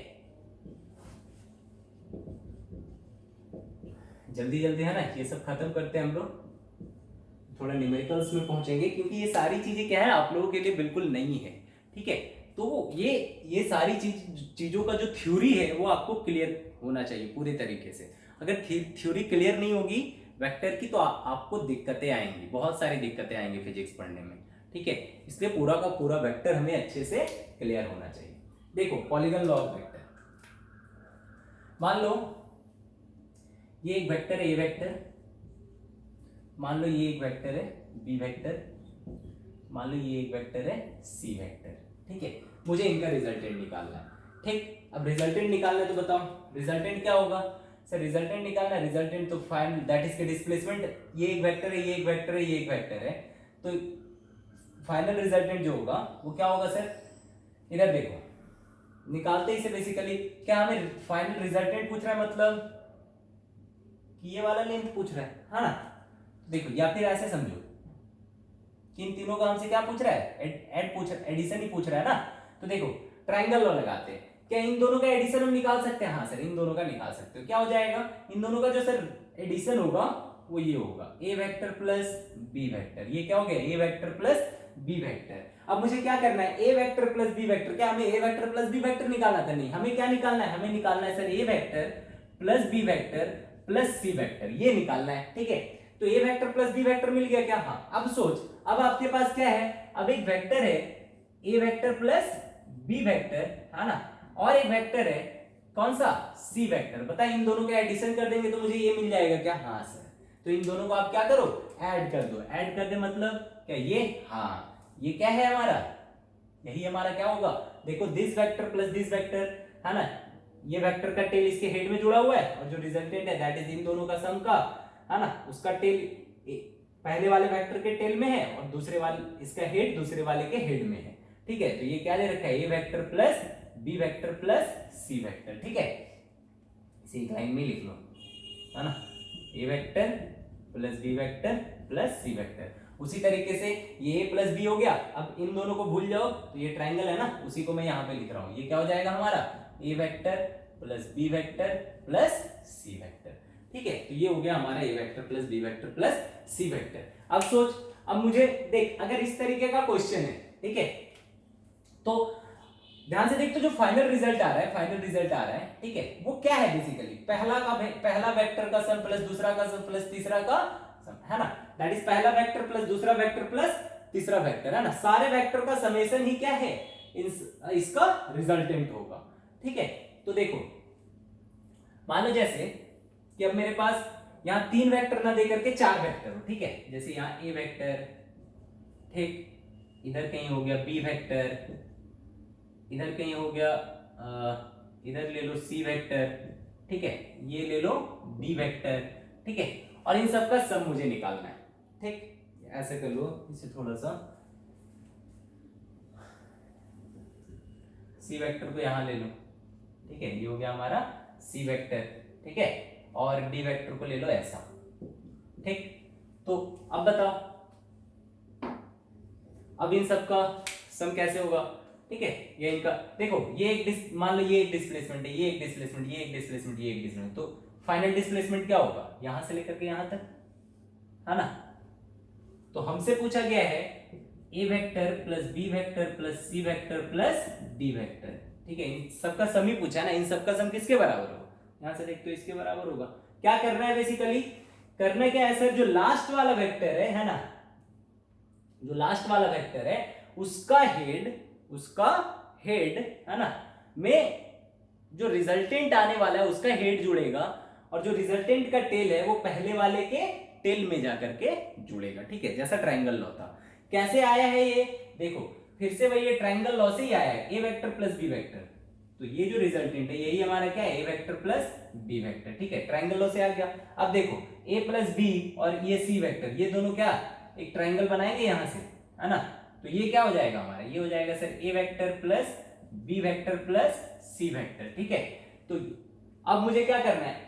जल्दी जल्दी है ना, ये सब खत्म करते हैं हम लोग। थोड़ा न्यूमेरिकल्स में पहुंचेंगे, क्योंकि ये सारी चीजें क्या है आप लोगों के लिए बिल्कुल नई है, ठीक है। तो ये सारी चीजों का जो थ्योरी है वो आपको क्लियर होना चाहिए पूरे तरीके से। अगर थ्योरी क्लियर नहीं होगी वेक्टर की तो आपको दिक्कतें आएंगी, बहुत सारी दिक्कतें आएंगी फिजिक्स पढ़ने में, ठीक है। इसलिए पूरा का पूरा वेक्टर हमें अच्छे से क्लियर होना चाहिए। देखो पॉलीगन लॉ ऑफ वेक्टर, मान लो ये एक वेक्टर है ए वेक्टर, मान लो ये एक वेक्टर है बी वेक्टर, मान लो ये एक वेक्टर है सी वेक्टर, ठीक है। मुझे इनका रिजल्टेंट निकालना है, ठीक। अब रिजल्टेंट निकालना है तो बताओ रिजल्टेंट क्या होगा सर। रिजल्टेंट निकालना है, रिजल्टेंट तो फाइंड दैट इज के डिस्प्लेसमेंट, ये एक वेक्टर है ये एक वेक्टर है ये एक वेक्टर है, तो फाइनल रिजल्टेंट जो होगा वो क्या होगा सर। इधर देखो निकालते ही से बेसिकली क्या हमें फाइनल रिजल्टेंट पूछ रहा है, मतलब कि ये वाला लेंथ पूछ रहा है ना। देखो या फिर ऐसे समझो कि इन तीनों का हमसे क्या पूछ रहा है, एडिशन ही पूछ रहा है ना। तो देखो ट्राइंगल लॉ लगाते हैं, क्या इन दोनों का एडिशन हम निकाल सकते हैं। हाँ सर इन दोनों का निकाल सकते हो। क्या हो जाएगा इन दोनों का जो सर एडिशन होगा वो ये होगा A vector plus B vector. ये क्या हो गया A vector plus B vector. अब मुझे क्या करना है A vector plus B vector, क्या हमें ए वेक्टर प्लस बी वेक्टर निकालना था, नहीं हमें क्या निकालना है, हमें निकालना है sir A vector plus B vector plus C vector, ये निकालना है, ठीक है। तो A vector plus B vector मिल गया क्या। हाँ अब सोच, अब आपके पास क्या है, अब एक वेक्टर है A vector plus B vector है ना, और एक वेक्टर है कौन सा सी वेक्टर। बता इन दोनों का एडिशन कर देंगे तो मुझे ये मिल जाएगा क्या। हाँ सर तो इन दोनों को आप क्या करो ऐड कर दो, ऐड कर दे मतलब क्या ये, हाँ ये क्या है हमारा, यही हमारा क्या होगा। देखो this vector plus this vector है ना, ये वेक्टर का टेल इसके हेड में जुड़ा हुआ है और जो रिजल्टेंट है दैट इज इन दोनों का सम का है ना, उसका टेल पहले वाले वेक्टर के टेल में है और दूसरे वाले इसका हेड दूसरे वाले के हेड में है, ठीक है। तो ये क्या ले रखा है A vector plus B vector plus C vector, ठीक है। इसे एक लाइन में लिख लो है ना, A vector plus B vector plus C vector. उसी तरीके से ये a प्लस बी हो गया। अब इन दोनों को भूल जाओ तो ये ट्राइंगल है ना, उसी को मैं यहाँ पे लिख रहा हूँ। ये क्या हो जाएगा हमारा a vector plus B vector plus C vector, ठीक है। तो ये हो गया हमारा a vector plus B vector plus C vector. अब सोच, अब मुझे देख अगर इस तरीके का क्वेश्चन है, ठीक है, तो ध्यान से देख तो जो फाइनल रिजल्ट आ रहा है, फाइनल रिजल्ट आ रहा है, ठीक है, वो क्या है बेसिकली पहला वेक्टर का सम प्लस दूसरा का सम प्लस तीसरा का सम है ना, दैट इज पहला वेक्टर प्लस दूसरा वेक्टर प्लस तीसरा वेक्टर है ना। सारे वेक्टर का समेशन ही क्या है इसका रिजल्टेंट होगा, ठीक है। तो देखो मान लो जैसे कि अब मेरे पास यहां 3 वेक्टर ना दे करके 4 वेक्टर हो, ठीक है। जैसे यहां ए वेक्टर, ठीक, इधर कहीं हो गया बी वेक्टर, इधर कहीं हो गया इधर ले लो सी वेक्टर, ठीक है, ये ले लो डी वेक्टर, ठीक है, और इन सब का सम मुझे निकालना है, ठीक। ऐसे कर लो इसे थोड़ा सा, सी वेक्टर को यहां ले लो, ठीक है, ये हो गया हमारा सी वेक्टर, ठीक है, और डी वेक्टर को ले लो ऐसा, ठीक। तो अब बताओ अब इन सब का सम कैसे होगा, ठीक है। ये इनका देखो ये एक मान लो ये एक डिस्प्लेसमेंट है, ये एक डिस्प्लेसमेंट, ये एक डिस्प्लेसमेंट, ये एक डिस्प्लेसमेंट, तो फाइनल डिस्प्लेसमेंट क्या होगा यहां से लेकर के यहां तक है ना। तो हमसे पूछा गया है A vector plus B vector plus C vector plus D vector, ठीक है। इन सबका सम ही पूछा है ना, इन सबका सम किसके बराबर होगा, यहां से देखते हो इसके बराबर होगा। क्या करना है बेसिकली, करना क्या है सर, जो लास्ट वाला वेक्टर है ना, जो लास्ट वाला वेक्टर है उसका हेड है ना में जो रिजल्टेंट आने वाला है उसका हेड जुड़ेगा और जो रिजल्टेंट का टेल है वो पहले वाले के टेल में जाकर के जुड़ेगा, ठीक है, जैसा ट्राइंगल लॉ था। कैसे आया है ये देखो, फिर से वही ये ट्राइंगल लॉ से ही आया है, A vector plus B vector, तो ये जो रिजल्टेंट है यही हमारा क्या है A vector plus B vector, ठीक है, ट्राइंगल लॉ से आ गया। अब देखो ए प्लस बी और ये सी वेक्टर, ये दोनों क्या एक ट्राइंगल बनाएंगे यहां से है ना, तो ये क्या हो जाएगा हमारा, ये हो जाएगा sir A vector plus B vector plus C vector, ठीक है। तो अब मुझे क्या करना है,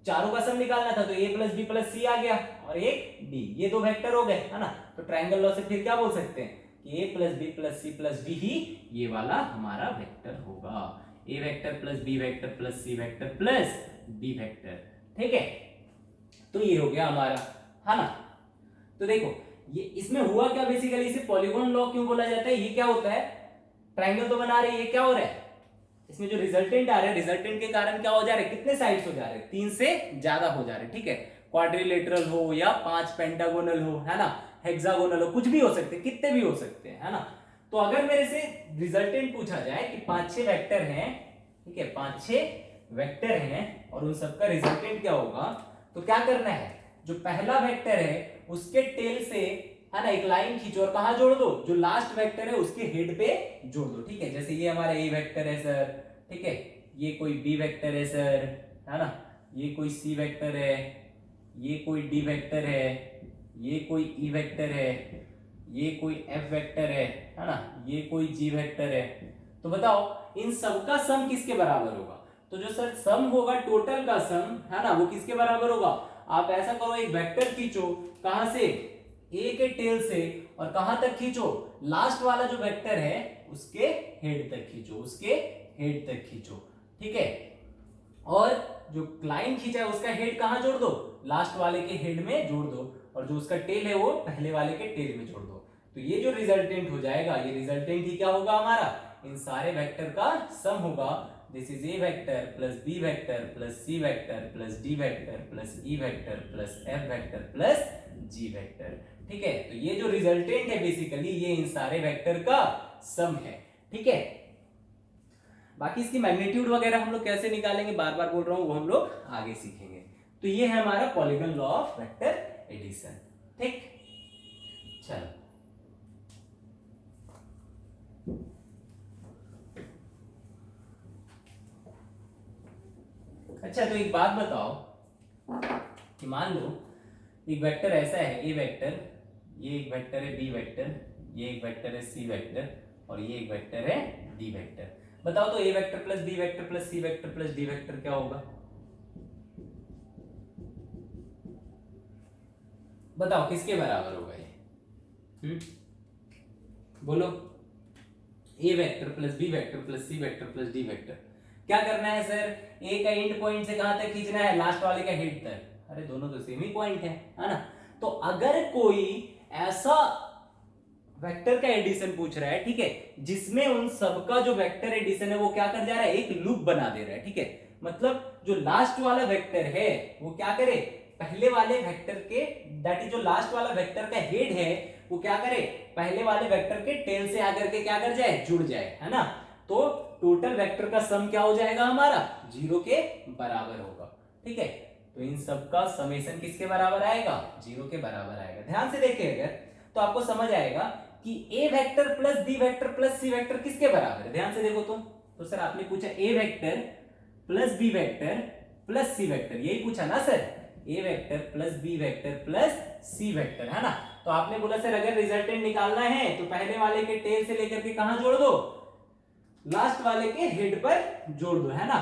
चारों का सम निकालना था, तो ए प्लस बी प्लस सी आ गया और एक डी, ये 2 वेक्टर हो गए है ना। तो ट्राइंगल लॉ से फिर क्या बोल सकते हैं कि A plus B plus C plus D ही ये वाला हमारा वेक्टर होगा, A vector plus B vector plus C vector plus D vector, ठीक है। तो ये हो गया हमारा है ना। तो देखो ये इसमें हुआ क्या बेसिकली, इसे पॉलीगॉन लॉ क्यों बोला जाता है, ये क्या होता है, ट्राइंगल तो बना रहे हैं, ये क्या हो रहा है, इसमें जो रिजल्टेंट आ रहा है, रिजल्टेंट के कारण क्या हो जा रहे हैं, कितने साइड्स हो जा रहे हैं, 3 से ज्यादा हो जा रहे हैं, ठीक है, क्वाड्रिलेटरल हो या 5 पेंटागोनल हो, है ना, हेक्सागोनल हो, कुछ भी हो सकते हैं, कितने भी हो सकते हैं, है ना। तो अगर मेरे से रिजल्टेंट पूछा जाए कि 5-6 वेक्टर हैं, ठीक है, 5-6 वेक्टर हैं और उन सबका रिजल्टेंट क्या होगा, तो क्या करना है, जो पहला वेक्टर है उसके टेल से, है ना, एक लाइन खींचो और कहां जोड़ दो, जो लास्ट वेक्टर है उसके हेड पे जोड़ दो, ठीक है। जैसे ये हमारा ए वेक्टर है सर, ठीक है, ये कोई बी वेक्टर है सर, है ना, ये कोई सी वेक्टर है, ये कोई डी वेक्टर है, ये कोई ई वेक्टर है, ये कोई एफ वेक्टर है ना, ये कोई जी वेक्टर है। तो बताओ इन सबका सम किसके बराबर होगा, तो जो सर सम होगा टोटल का सम, है ना, वो किसके बराबर होगा, आप ऐसा करो, एक वेक्टर खींचो, कहां से, ए के टेल से, और कहां तक खींचो, लास्ट वाला जो वेक्टर है उसके हेड तक खींचो, उसके हेड तक खींचो, ठीक है। और जो लाइन खींचा है उसका हेड कहां जोड़ दो, लास्ट वाले के हेड में जोड़ दो, और जो उसका टेल है वो पहले वाले के टेल में जोड़ दो। तो ये जो रिजल्टेंट हो जाएगा, ये रिजल्टेंट ही क्या होगा हमारा, इन सारे वेक्टर का सम होगा। This is A vector plus B vector plus C vector plus D vector plus E vector plus F vector plus G vector, ठीक है। तो ये जो रिजल्टेंट है बेसिकली ये इन सारे वेक्टर का सम है, ठीक है। बाकी इसकी मैग्नीट्यूड वगैरह हम लोग कैसे निकालेंगे, बार बार बोल रहा हूं, वो हम लोग आगे सीखेंगे। तो ये है हमारा polygon law of vector addition, ठीक। चलो अच्छा, तो एक बात बताओ कि मान लो एक वेक्टर ऐसा है, ए वेक्टर, ये एक वेक्टर है बी वेक्टर, ये एक वेक्टर है सी वेक्टर, और ये एक वेक्टर है डी वेक्टर। बताओ तो A vector plus B vector plus C vector plus D vector क्या होगा, बताओ किसके बराबर होगा ये, बोलो। A vector plus B vector plus C vector plus D vector, क्या करना है सर, ए का एंड पॉइंट से कहां तक खींचना है, लास्ट वाले का हेड तक। अरे दोनों तो सेम ही पॉइंट है ना। तो अगर कोई ऐसा वेक्टर का एडिशन पूछ रहा है, ठीक है, जिसमें उन सबका जो वेक्टर एडिशन है वो क्या कर जा रहा है, एक लूप बना दे रहा है, ठीक है, मतलब जो लास्ट वाला वेक्टर है वो क्या करे, पहले वाले वेक्टर के, दैट इज जो लास्ट वाला वेक्टर का हेड है वो क्या करे, पहले वाले वेक्टर के टेल से आकर के क्या कर जाए, जुड़ जाए, है ना। तो टोटल वेक्टर का सम क्या हो जाएगा हमारा, 0 के बराबर होगा, ठीक है। तो इन सब का समेशन किसके बराबर आएगा, 0 के बराबर आएगा। ध्यान से देखिए अगर, तो आपको समझ आएगा कि A vector plus B vector plus C vector किसके बराबर है। ध्यान से देखो तो सर आपने पूछा A vector plus B vector plus C vector, यही पूछा ना sir, A vector plus B vector plus C vector, है ना। तो आपने बोला सर अगर रिजल्टेंट निकालना है तो पहले वाले के टेल से लेकर के कहां जोड़ दो, लास्ट वाले के हेड पर जोड़ दो, है ना।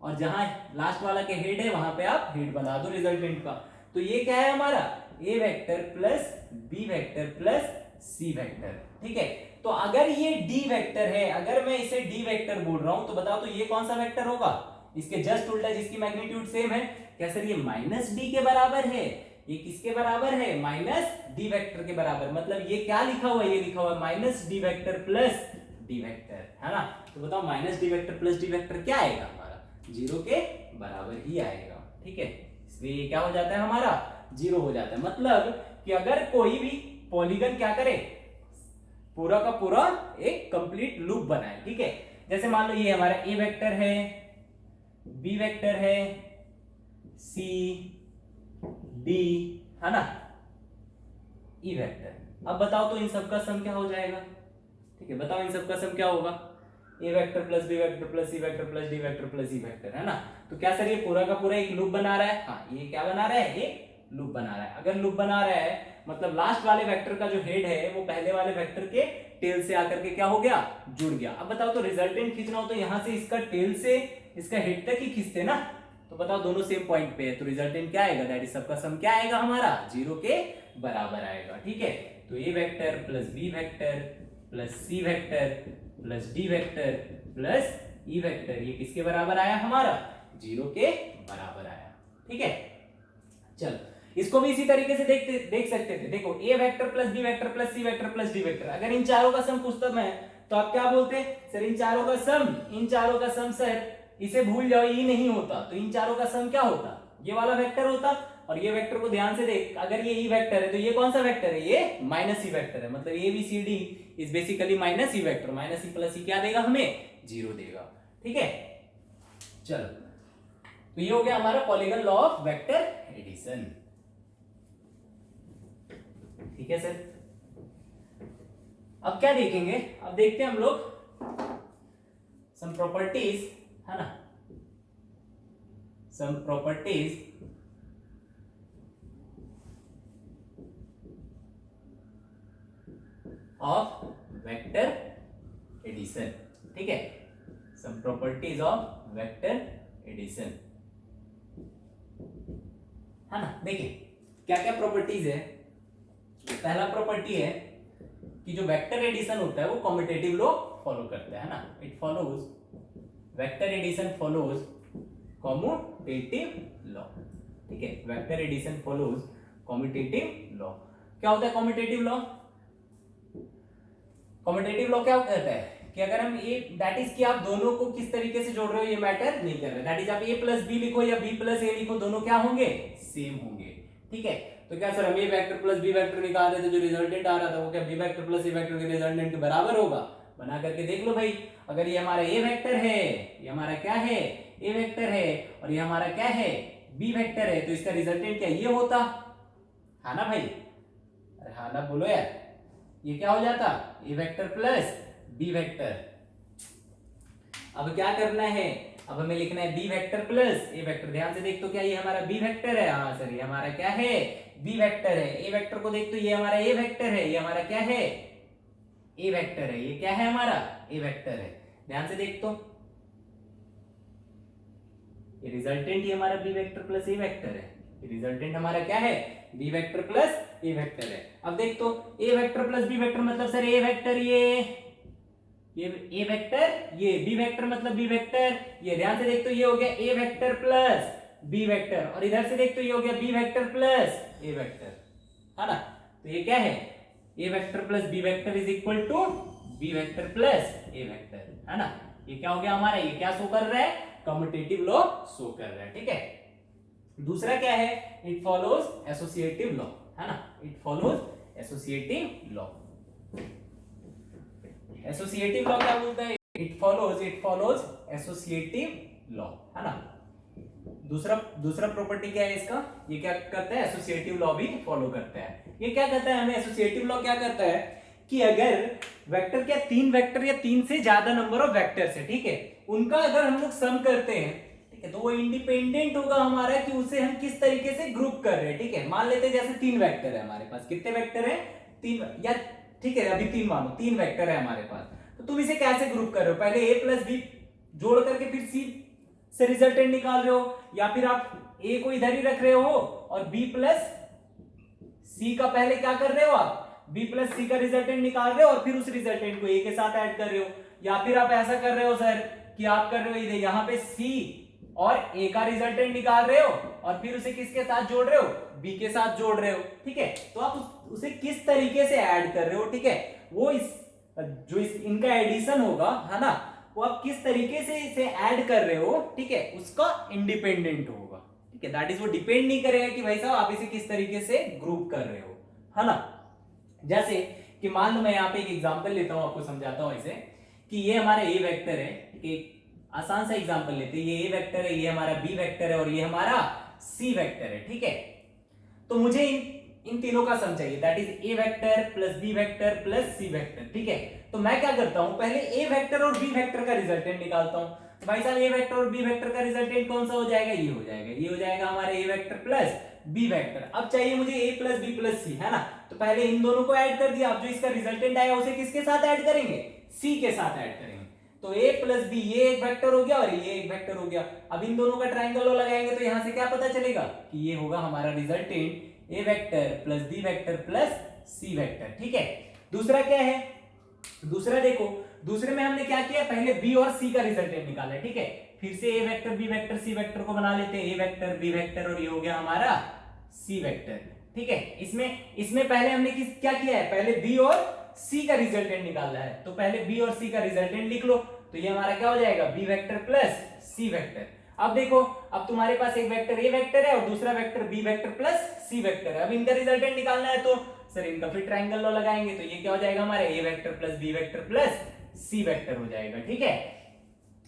और जहां लास्ट वाला के हेड है वहां पे आप हेड बना दो रिजल्टेंट का। तो ये क्या है हमारा, A vector plus B vector plus C vector, ठीक है। तो अगर ये डी वेक्टर है, अगर मैं इसे डी वेक्टर बोल रहा हूं तो बताओ तो ये कौन सा वेक्टर होगा, इसके जस्ट उल्टा जिसकी मैग्नीट्यूड सेम है। क्या सर ये माइनस डी के बराबर है, ये किसके बराबर है, माइनस डी वेक्टर के बराबर। मतलब ये क्या लिखा हुआ है, ये लिखा हुआ है minus D vector plus D vector, है ना। तो बताओ minus D vector plus D vector क्या आएगा हमारा, 0 के बराबर ही आएगा, ठीक है। इसलिए ये क्या हो जाता है हमारा, 0 हो जाता है। मतलब कि अगर कोई भी पॉलीगन क्या करे, पूरा का पूरा एक कंप्लीट लूप बनाए, ठीक है। जैसे मान लो ये हमारा ए वेक्टर है, बी वेक्टर है, सी डी, है ना, ई वेक्टर। अब बताओ तो इन सबका सम क्या हो जाएगा, ठीक है, बताओ इन सबका सम क्या होगा, A vector plus B vector plus C vector plus D vector plus E vector, है ना। तो क्या सर ये पूरा का पूरा एक लूप बना रहा है, हाँ ये क्या बना रहा है, एक लूप बना रहा है। अगर लूप बना रहा है मतलब लास्ट वाले वेक्टर का जो हेड है वो पहले वाले वेक्टर के टेल से आकर के क्या हो गया, जुड़ गया। अब बताओ तो रिजल्टेंट खींचना हो तो यहां से इसका टेल से इसका हेड तक ही खींचते ना। तो बताओ दोनों सेम पॉइंट पे है, तो रिजल्टेंट क्या आएगा, दैट इज सबका सम क्या आएगा हमारा, 0 के बराबर आएगा, ठीक है। तो A vector plus B vector plus C vector plus D vector plus E vector, ये किसके बराबर आया हमारा, 0 के बराबर आया, ठीक है। चलो इसको भी इसी तरीके से देख सकते थे। देखो A vector plus B vector plus C vector plus D vector, अगर इन चारों का सम पूछता मैं तो आप क्या बोलते सर इन चारों का सम सर इसे भूल जाओ, ये नहीं होता, तो इन चारों का सम क्या होता, ये वाला वेक्टर होता। और ये वेक्टर को ध्यान से देख, अगर ये ई वेक्टर है तो ये कौन सा वेक्टर है, ये माइनस ई वेक्टर है, मतलब A B C D is basically minus E vector, minus E plus E क्या देगा हमें, 0 देगा। ठीक है, चलो तो ये हो गया हमारा polygon law of vector addition. ठीक है सर, अब क्या देखेंगे, अब देखते हैं हम लोग सम प्रॉपर्टीज, है ना, some properties of vector addition. ठीक है, some properties of vector addition, है ना। देखिए क्या क्या प्रॉपर्टीज है। पहला प्रॉपर्टी है कि जो वेक्टर एडिशन होता है वो कम्यूटेटिव लॉ फॉलो करता है ना, it follows, vector addition follows commutative law. ठीक है, vector addition follows commutative law. क्या होता है कम्यूटेटिव लॉ, कम्यूटेटिव लॉ क्या कहता है कि अगर हम ए दैट इज कि आप दोनों को किस तरीके से जोड़ रहे हो ये मैटर नहीं कर रहा है, दैट इज आप ए प्लस बी लिखो या बी प्लस ए लिखो, दोनों क्या होंगे, सेम होंगे। ठीक है, तो क्या सर हम ए वेक्टर प्लस बी वेक्टर निकाल रहे थे, जो रिजल्टेंट आ रहा था वो क्या B vector plus A vector के रिजल्टेंट के बराबर होगा, बना करके देख लो भाई। अगर ये हमारा ए वेक्टर है, ये हमारा क्या है, ए वेक्टर है, और ये हमारा क्या है, बी वेक्टर है, तो इसका रिजल्टेंट क्या ये होता, है ना भाई, अरे हाँ ना बोलो यार, ये क्या हो जाता, ए वेक्टर प्लस बी वेक्टर। अब क्या करना है, अब हमें लिखना है B vector plus A vector. ध्यान से देख तो क्या ये हमारा बी वेक्टर है, हाँ सर ये हमारा क्या है, बी वेक्टर है। ए वेक्टर को देख तो ये हमारा ए वेक्टर है, ये हमारा क्या है, ए वेक्टर है, ये क्या है हमारा, ए वेक्टर है। ध्यान से देख तो ये रिजल्टेंट ये हमारा B vector plus A vector है, ये रिजल्टेंट हमारा क्या है, B vector plus A vector है। अब देख तो A vector plus B vector मतलब सर ए वेक्टर ये ए वेक्टर, ये बी वेक्टर मतलब बी वेक्टर, ये ध्यान से देख तो ये हो गया A vector plus B vector, और इधर से देख तो ये हो गया B vector plus A vector, है ना। तो ये क्या है, A vector plus B vector is equal to B vector plus A vector, है ना। ये क्या हो गया हमारा, ये क्या शो कर रहा है, कम्यूटेटिव लॉ शो कर रहा है। ठीक है, दूसरा क्या है, इट फॉलोज एसोसिएटिव लॉ, है ना, it follows associative law. Associative law क्या बोलता है, इट फॉलोज एसोसिएटिव लॉ, है ना। दूसरा प्रॉपर्टी क्या है इसका, ये क्या करता है, एसोसिएटिव लॉ भी फॉलो करता है। ये क्या कहता है हमें, एसोसिएटिव लॉ क्या कहता है कि अगर वेक्टर क्या तीन वेक्टर या तीन से ज्यादा नंबर ऑफ वेक्टर्स है, ठीक है, उनका अगर हम लोग सम करते हैं, ठीक है, तो वो इंडिपेंडेंट होगा हमारा कि उसे हम किस तरीके से ग्रुप कर रहे हैं। ठीक है, मान लेते हैं जैसे तीन वेक्टर है हमारे पास, कितने वेक्टर है, तीन, या ठीक है अभी तीन मानो, तीन वेक्टर है हमारे पास, तो तुम इसे कैसे ग्रुप कर रहे हो, पहले ए प्लस बी जोड़ करके फिर सी से रिजल्टेंट निकाल रहे हो, या फिर आप ए को इधर ही रख रहे हो और बी प्लस सी का पहले क्या कर रहे हो, आप बी प्लस सी का रिजल्टेंट निकाल रहे हो और फिर उस रिजल्टेंट को ए के साथ ऐड कर रहे हो, या फिर आप ऐसा कर रहे हो सर कि आप कर रहे हो इधर यहाँ पे सी और ए का रिजल्टेंट निकाल रहे हो और फिर उसे किसके साथ जोड़ रहे हो, बी के साथ जोड़ रहे हो। ठीक है, तो आप उसे किस तरीके से ऐड कर रहे हो, ठीक है, वो इनका एडिशन होगा, है ना, वो आप किस तरीके से इसे ऐड कर रहे हो, ठीक है, उसका इंडिपेंडेंट होगा। ठीक है, दैट इज वो डिपेंड नहीं करेगा कि भाई साहब आप इसे किस तरीके से ग्रुप कर रहे हो, है ना। जैसे कि मान लो मैं यहाँ पे एक एग्जांपल लेता हूं, आपको समझाता हूं इसे, कि ये हमारा ए वेक्टर है, एक आसान सा एग्जांपल लेते हैं, ये ए वेक्टर है, ये हमारा बी वेक्टर है और ये हमारा सी वेक्टर है। ठीक है, तो मुझे इन तीनों का सम चाहिए, that is A vector plus B vector plus C vector. ठीक है, तो मैं क्या करता हूं, पहले ए वेक्टर और बी वेक्टर का रिजल्टेंट निकालता हूं। तो भाई साहब ए वेक्टर और बी वेक्टर का रिजल्टेंट कौन सा हो जाएगा, ये हो जाएगा, ये हो जाएगा हमारा A vector plus B vector. अब चाहिए मुझे ए प्लस बी प्लस सी, है ना, तो पहले इन दोनों को ऐड कर दिया, अब जो इसका रिजल्टेंट आएगा उसे किसके साथ ऐड करेंगे, सी के साथ ऐड करेंगे। तो a प्लस बी, ये एक वेक्टर हो गया और ये एक वेक्टर हो गया। अब इन दोनों का ट्रायंगल लॉ लगाएंगे तो यहां से क्या पता चलेगा कि ये होगा हमारा resultant a vector plus b vector plus c vector. ठीक है, दूसरा क्या है, दूसरा देखो, दूसरे में हमने क्या किया, पहले b और c का रिजल्टेंट निकाला है। ठीक है, फिर से a vector b vector c vector को बना लेते हैं, a वेक्टर b वेक्टर और ये हो गया हमारा सी वेक्टर। ठीक है, इसमें पहले हमने क्या किया है, पहले बी और सी का रिजल्टेंट निकालना है, तो पहले बी और सी का रिजल्टेंट लिख लो। तो ये हमारा क्या हो जाएगा, B vector plus C vector. अब देखो, अब तुम्हारे पास एक वेक्टर ए वेक्टर है और दूसरा vector B vector plus C vector है। अब इनका रिजल्टेंट निकालना है, तो सर इनका फिर ट्रायंगल लॉ लगाएंगे, तो ये क्या हो जाएगा हमारे A vector plus B vector plus C vector हो जाएगा। ठीक है,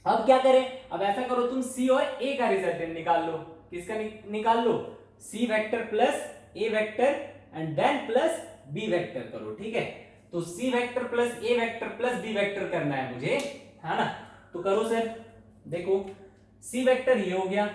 अब क्या करें, अब ऐसा करो तुम सी और ए का रिजल्टेंट निकाल लो। किसका निकाल लो, C vector plus A vector and then plus B vector करो। ठीक है, तो C vector plus A vector plus B vector करना है मुझे, है ना। तो करो सर, देखो सी वेक्टर ये हो गया,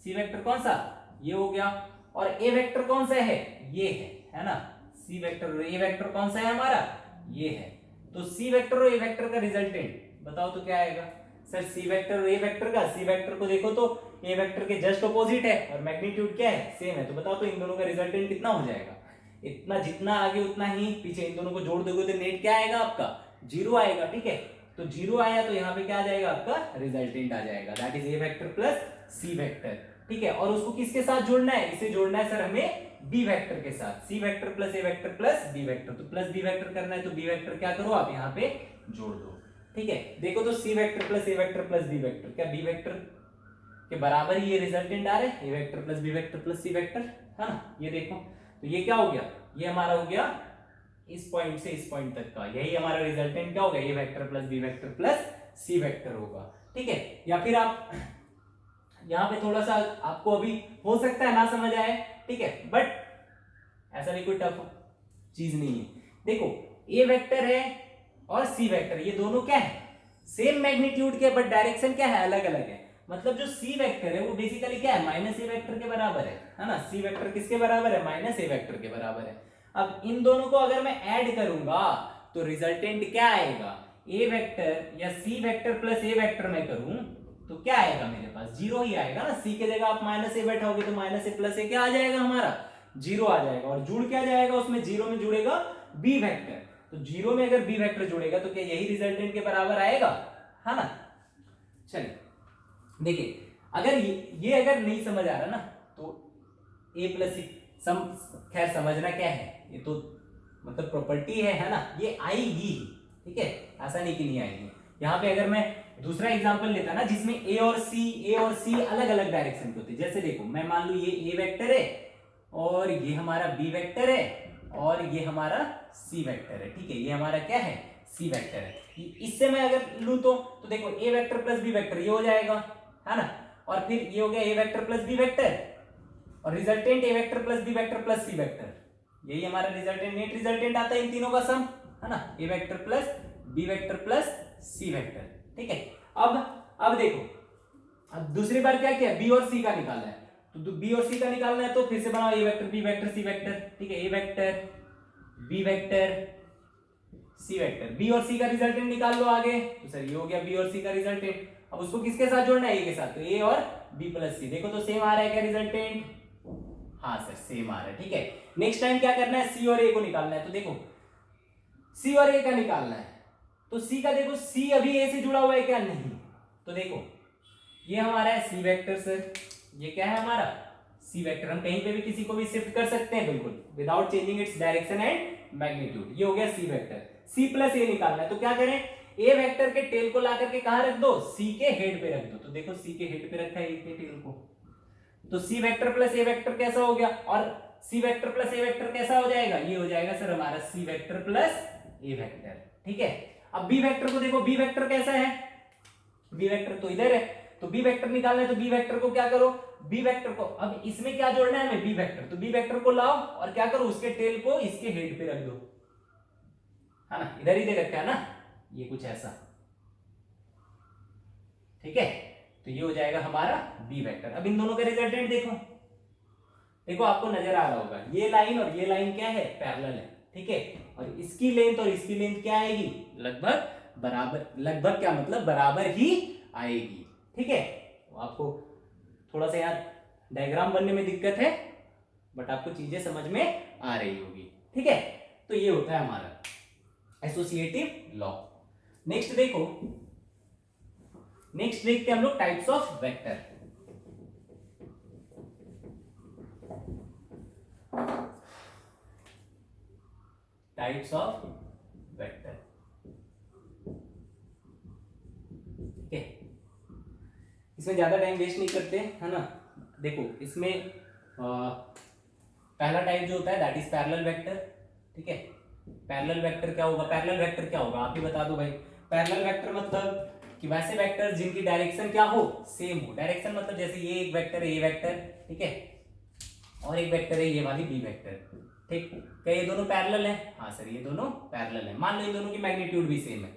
सी वेक्टर कौन सा, ये हो गया, और ए वेक्टर कौन सा है, ये है ना। सी वेक्टर और ए वेक्टर कौन सा है हमारा, ये है। तो सी वेक्टर और ए वेक्टर का रिजल्टेंट बताओ तो क्या आएगा। सर सी वेक्टर और ए वेक्टर का, सी वेक्टर को देखो तो ए वेक्टर के जस्ट अपोजिट है और मैग्नीट्यूड क्या है, सेम है। तो बताओ तो इन दोनों का रिजल्टेंट कितना हो जाएगा, इतना, जितना आगे उतना ही पीछे। इन दोनों को जोड़ दोगे तो नेट क्या आएगा आपका, जीरो आएगा। ठीक है, तो जीरो आया तो यहाँ पे क्या आ जाएगा, आपका रिजल्टेंट आ जाएगा, that is A vector plus C vector. ठीक है, और उसको किसके साथ जोड़ना है, इसे जोड़ना है सर हमें बी वेक्टर के साथ, सी vector plus A vector plus B vector. तो प्लस बी वेक्टर करना है, तो बी वेक्टर क्या करो आप यहाँ पे जोड़ दो। ठीक है, देखो तो C vector plus A vector plus B vector, क्या बी वेक्टर के बराबर ही ये रिजल्टेंट आ रहे हैं, A vector plus B vector plus C vector, है ना। ये देखो, तो ये क्या हो गया, ये हमारा हो गया इस पॉइंट से इस पॉइंट तक का, यही हमारा रिजल्टेंट क्या होगा, A vector plus B vector plus C vector होगा। ठीक है, या फिर आप यहाँ पे थोड़ा सा आपको अभी हो सकता है ना समझ आए, ठीक है, बट ऐसा भी कोई टफ चीज नहीं है। देखो ए वेक्टर है और सी वेक्टर, ये दोनों क्या है, सेम मैग्नीट्यूड के, बट डायरेक्शन क्या है, अलग अलग है। मतलब जो सी वेक्टर है वो बेसिकली क्या है, माइनस ए वेक्टर के बराबर है ना। सी वेक्टर किसके बराबर है, माइनस ए वेक्टर के बराबर है। अब इन दोनों को अगर मैं ऐड करूंगा तो रिजल्टेंट क्या आएगा, ए वेक्टर या सी वेक्टर प्लस ए वेक्टर में करूं तो क्या आएगा मेरे पास, जीरो ही आएगा ना। सी के जगह आप माइनस ए बैठाओगे तो माइनस ए प्लस ए क्या आ जाएगा हमारा, जीरो आ जाएगा। और जुड़ क्या जाएगा उसमें, जीरो में जुड़ेगा बी वेक्टर, तो जीरो में अगर बी वेक्टर जुड़ेगा तो क्या यही रिजल्टेंट के बराबर आएगा, है ना। चलिए देखिए, अगर ये अगर नहीं समझ आ रहा ना तो ए प्लस सी खैर समझना क्या है, ये तो मतलब प्रॉपर्टी है ना, ये आएगी। ठीक है, ऐसा नहीं कि नहीं आएगी। यहाँ पे अगर मैं दूसरा एग्जांपल लेता ना जिसमें ए और सी अलग अलग डायरेक्शन पे होते, जैसे देखो मैं मान लू ये ए वेक्टर है और ये हमारा बी वेक्टर है और ये हमारा सी वेक्टर है। ठीक है, ये हमारा क्या है, सी वेक्टर है। इससे मैं अगर लूं तो देखो A vector plus B vector ये हो जाएगा, है ना। और फिर ये हो गया A vector plus B vector और resultant A vector plus B vector plus C vector, यही हमारा रिजल्टेंट, नेट रिजल्टेंट आता है इन तीनों का सम, है ना। A vector plus B vector plus C vector. ठीक है, अब देखो, अब दूसरी बार क्या किया, बी और सी का निकालना है, तो बी और सी का निकालना है तो फिर से बनाओ A vector B vector C vector. ठीक है, A vector B vector C vector, B और सी का रिजल्टेंट निकाल लो आगे, तो सर ये हो गया बी और सी का रिजल्टेंट। अब उसको किसके साथ जोड़ना है, ए के साथ, तो ए और बी प्लस सी। देखो तो सेम आ रहा है क्या रिजल्टेंट, हाँ सर सेम आ रहा है। ठीक है, नेक्स्ट टाइम क्या करना है, सी और ए को निकालना है। तो देखो सी और ए का निकालना है, तो सी का देखो, सी अभी ए से जुड़ा हुआ है क्या, नहीं। तो देखो ये हमारा है सी वेक्टर सर, ये क्या है हमारा सी वेक्टर, हम कहीं पे भी किसी को भी शिफ्ट कर सकते हैं बिल्कुल without changing its direction and magnitude. ये हो गया सी वेक्टर, सी प्लस ए निकालना है, तो क्या करें, ए वेक्टर के टेल को ला करके कहां रख दो, सी के हेड पे रख दो। तो देखो सी के हेड पे रखा है ए के टेल को, तो C vector plus A vector कैसा हो गया, और सी वेक्टर प्लस ए वेक्टर कैसा हो जाएगा, ये हो जाएगा सर हमारा सी वेक्टर प्लस ए वेक्टर। ठीक है, अब बी वेक्टर को देखो, बी वेक्टर कैसा है, बी वेक्टर तो इधर है, तो बी वेक्टर निकालना है, तो बी वेक्टर को क्या करो, बी वेक्टर को अब इसमें क्या जोड़ना है हमें, बी वेक्टर, तो बी वेक्टर को लाओ और क्या करो, उसके टेल को इसके हेड पे रख दो, है ना, इधर ही दे रखा है ना, ये कुछ ऐसा। ठीक है, तो ये हो जाएगा हमारा बी वेक्टर। अब इन दोनों का रिजल्टेंट देखो, देखो आपको नजर आ रहा होगा ये लाइन और ये लाइन क्या है, पैरेलल है। ठीक है, और इसकी लेंथ और इसकी लेंथ क्या आएगी, लगभग बराबर, लगभग क्या मतलब बराबर ही आएगी। ठीक है, तो आपको थोड़ा सा यार डायग्राम बनने में दिक्कत है, बट आपको चीजें समझ में आ रही होगी। ठीक है, तो ये होता है हमारा एसोसिएटिव लॉ। नेक्स्ट देखो, नेक्स्ट देखते हैं हम लोग types of vector. Types of vector. ठीक है, इसमें ज्यादा टाइम वेस्ट नहीं करते, है ना। देखो इसमें पहला टाइप जो होता है दैट इज पैरेलल वेक्टर। ठीक है, पैरेलल वेक्टर क्या होगा, पैरेलल वेक्टर क्या होगा आप ही बता दो भाई। पैरेलल वेक्टर मतलब कि वैसे वेक्टर जिनकी डायरेक्शन क्या हो, सेम हो। डायरेक्शन मतलब जैसे ये एक वेक्टर है, ये वेक्टर, ठीक है, और एक वेक्टर है ये वाली बी वेक्टर। ठीक, क्या ये दोनों पैरेलल है? हाँ सर, ये दोनों पैरेलल है। मान लो इन दोनों की मैग्नीट्यूड भी सेम है,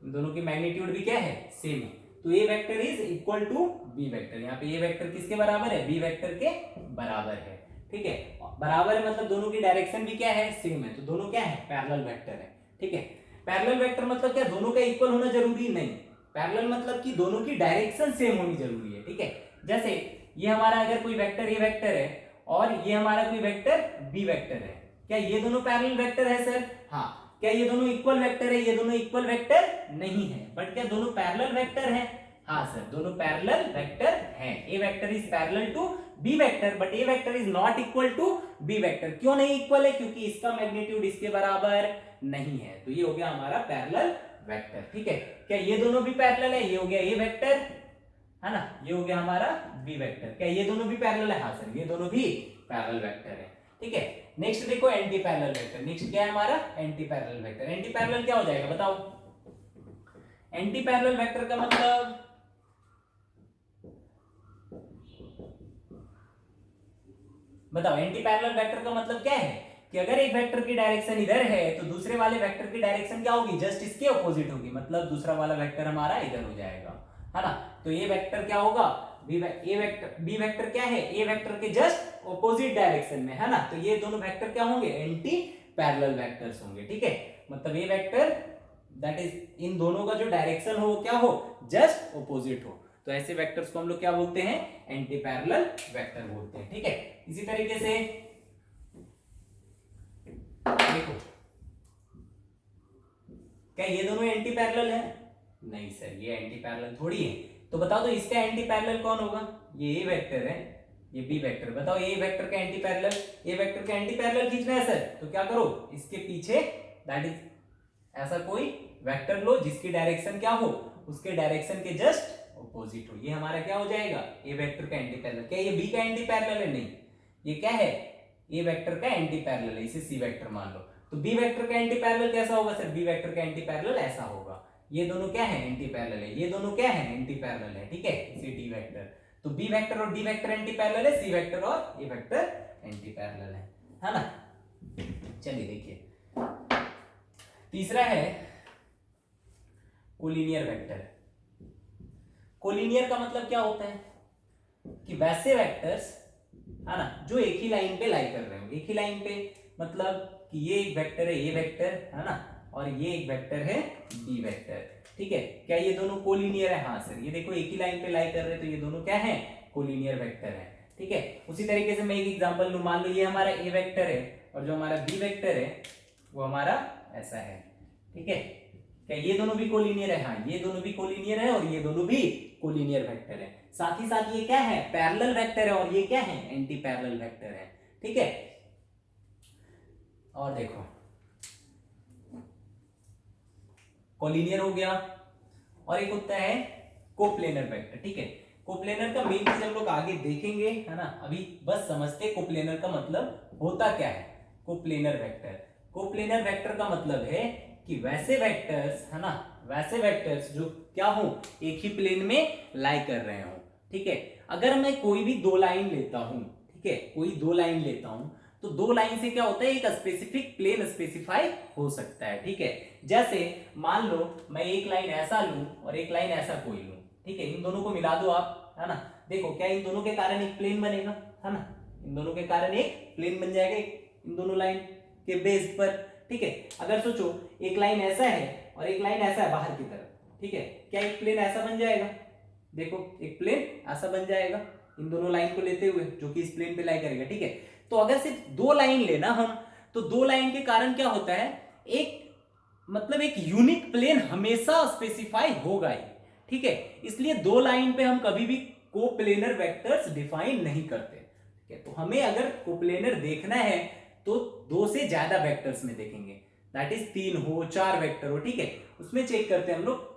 इन दोनों की मैग्नीट्यूड भी क्या है, सेम है। तो A vector is equal to B vector. यहाँ पे ए वेक्टर किसके बराबर है, बी वेक्टर के बराबर है। ठीक है, बराबर है मतलब दोनों की डायरेक्शन भी क्या है, सेम है, तो दोनों क्या है, पैरेलल वेक्टर है। ठीक है, पैरेलल वेक्टर मतलब क्या, दोनों का इक्वल होना जरूरी नहीं। पैरेलल मतलब कि दोनों की डायरेक्शन सेम होनी जरूरी है। ठीक है, जैसे ये हमारा अगर कोई वेक्टर ए वेक्टर है और ये हमारा कोई वेक्टर बी वेक्टर है, क्या ये दोनों पैरेलल वेक्टर है सर? हाँ। क्या ये दोनों इक्वल वेक्टर है? ये दोनों इक्वल वेक्टर नहीं है, बट क्या दोनों पैरेलल वेक्टर हैं? हाँ सर, दोनों पैरेलल वेक्टर हैं। A vector is parallel to B vector, but A vector is not equal to B vector. क्यों नहीं इक्वल है? क्योंकि इसका मैग्नीट्यूड इसके बराबर नहीं है। तो ये हो गया हमारा पैरेलल वेक्टर। ठीक है, क्या ये दोनों भी पैरेलल है? ये हो गया ए वेक्टर, है ना, ये हो गया हमारा बी वेक्टर। क्या ये दोनों भी पैरेलल है? हाँ सर, ये दोनों भी पैरेलल वेक्टर है। ठीक है, नेक्स्ट देखो एंटी पैरेलल वेक्टर। नेक्स्ट क्या है हमारा, anti parallel vector. Anti parallel क्या हो जाएगा बताओ? एंटी पैरेलल वेक्टर का मतलब बताओ, एंटी पैरेलल वेक्टर का मतलब क्या है कि अगर एक वेक्टर की डायरेक्शन इधर है तो दूसरे वाले वेक्टर की डायरेक्शन क्या होगी, जस्ट इसके ऑपोजिट होगी। मतलब दूसरा वाला वेक्टर हमारा इधर हो जाएगा, है ना। तो ये वेक्टर क्या होगा, बी वेक्टर क्या है, ए वेक्टर के जस्ट ऑपोजिट डायरेक्शन में, है ना। तो ये दोनों वेक्टर क्या होंगे, एंटी पैरेलल वेक्टर्स होंगे। ठीक है, मतलब ये वेक्टर दैट इज इन दोनों का जो डायरेक्शन हो क्या हो, जस्ट ऑपोजिट हो। तो ऐसे वेक्टर्स को हम लोग क्या बोलते हैं, एंटी पैरेलल वेक्टर बोलते हैं। ठीक है, इसी तरीके से देखो, क्या ये दोनों एंटी पैरेलल है? नहीं सर, ये एंटी पैरेलल थोड़ी है। तो बताओ तो इसका एंटी पैरेलल कौन होगा? ये ए वेक्टर है, ये बी वेक्टर। बताओ ए वेक्टर का एंटी पैरेलल, ए वेक्टर का एंटी पैरेलल खींचना है सर, तो क्या करो, इसके पीछे दैट इज ऐसा कोई वेक्टर लो जिसकी डायरेक्शन क्या हो, उसके डायरेक्शन के जस्ट ऑपोजिट हो। ये हमारा क्या हो जाएगा, ए वेक्टर का एंटी पैरेलल। क्या ये बी का एंटी पैरेलल है? नहीं, ये क्या है, ए वेक्टर का एंटी पैरेलल है। इसे सी वेक्टर मान लो। तो बी वेक्टर का एंटी पैरेलल कैसा होगा सर? बी वेक्टर का एंटी पैरेलल ऐसा होगा। ये दोनों क्या है, एंटी पैरेलल है। ये दोनों क्या है, एंटी पैरेलल है। ठीक है, इसे डी वेक्टर। तो बी वेक्टर और डी वेक्टर एंटी पैरेलल है, सी वेक्टर और ए वेक्टर एंटी पैरेलल है ना। चलिए देखिए, तीसरा है कोलिनियर वेक्टर। कोलिनियर का मतलब क्या होता है कि वैसे वेक्टर्स, है ना, जो एक ही लाइन पे लाई कर रहे हो। एक ही लाइन पे मतलब कि ये एक वेक्टर है, ये वेक्टर, है ना, और ये एक वेक्टर है बी वेक्टर। ठीक है, क्या ये दोनों कोलिनियर है? हाँ सर, ये देखो एक ही लाइन पे लाई कर रहे हैं, तो ये दोनों क्या है, कोलिनियर वेक्टर है। ठीक है, उसी तरीके से मैं एक एग्जांपल लूं। मान लो ये हमारा ए वेक्टर है और जो हमारा बी वेक्टर है वो हमारा ऐसा है। ठीक है, क्या ये दोनों भी कोलिनियर है? हाँ, ये दोनों भी कोलिनियर है और ये दोनों भी कोलिनियर वेक्टर है। साथ ही साथ ये क्या है, पैरेलल वेक्टर है, और ये क्या है, एंटी पैरेलल वेक्टर है। ठीक है, और देखो कोलिनियर हो गया, और एक होता है कोप्लेनर वेक्टर। ठीक है, कोप्लेनर का मेन चीज हम लोग आगे देखेंगे, है ना। अभी बस समझते कोप्लेनर का मतलब होता क्या है। कोप्लेनर वेक्टर, कोप्लेनर वेक्टर का मतलब है कि वैसे वेक्टर्स, है ना, वैसे वेक्टर्स जो क्या हो, एक ही प्लेन में लाई कर रहे हो। ठीक है, अगर मैं कोई भी दो लाइन लेता हूं, ठीक है, कोई दो लाइन लेता हूं, तो दो लाइन से क्या होता है, एक स्पेसिफिक प्लेन स्पेसिफाई हो सकता है। ठीक है, जैसे मान लो मैं एक लाइन ऐसा लूं और एक लाइन ऐसा कोई लूं। ठीक है, इन दोनों को मिला दो आप, है ना। देखो क्या इन दोनों के कारण एक प्लेन बनेगा, है ना, इन दोनों के कारण एक प्लेन बन जाएगा इन दोनों लाइन के बेस पर। ठीक है, अगर सोचो एक लाइन ऐसा है और एक लाइन ऐसा है बाहर की तरफ। ठीक है, क्या एक प्लेन ऐसा बन जाएगा? देखो एक प्लेन ऐसा बन जाएगा इन दोनों लाइन को लेते हुए, जो कि इस प्लेन पे लाई करेगा। ठीक है, तो अगर सिर्फ दो लाइन लेना हम, तो दो लाइन के कारण क्या होता है, एक मतलब एक यूनिक प्लेन हमेशा स्पेसिफाई होगा ही। ठीक है, इसलिए दो लाइन पे हम कभी भी कोप्लेनर वेक्टर्स डिफाइन नहीं करते। ठीक है, तो हमें अगर कोप्लेनर देखना है तो दो से ज्यादा वेक्टर्स में देखेंगे, दैट इज 3 हो 4 वेक्टर हो, ठीक है, उसमें चेक करते हैं हम लोग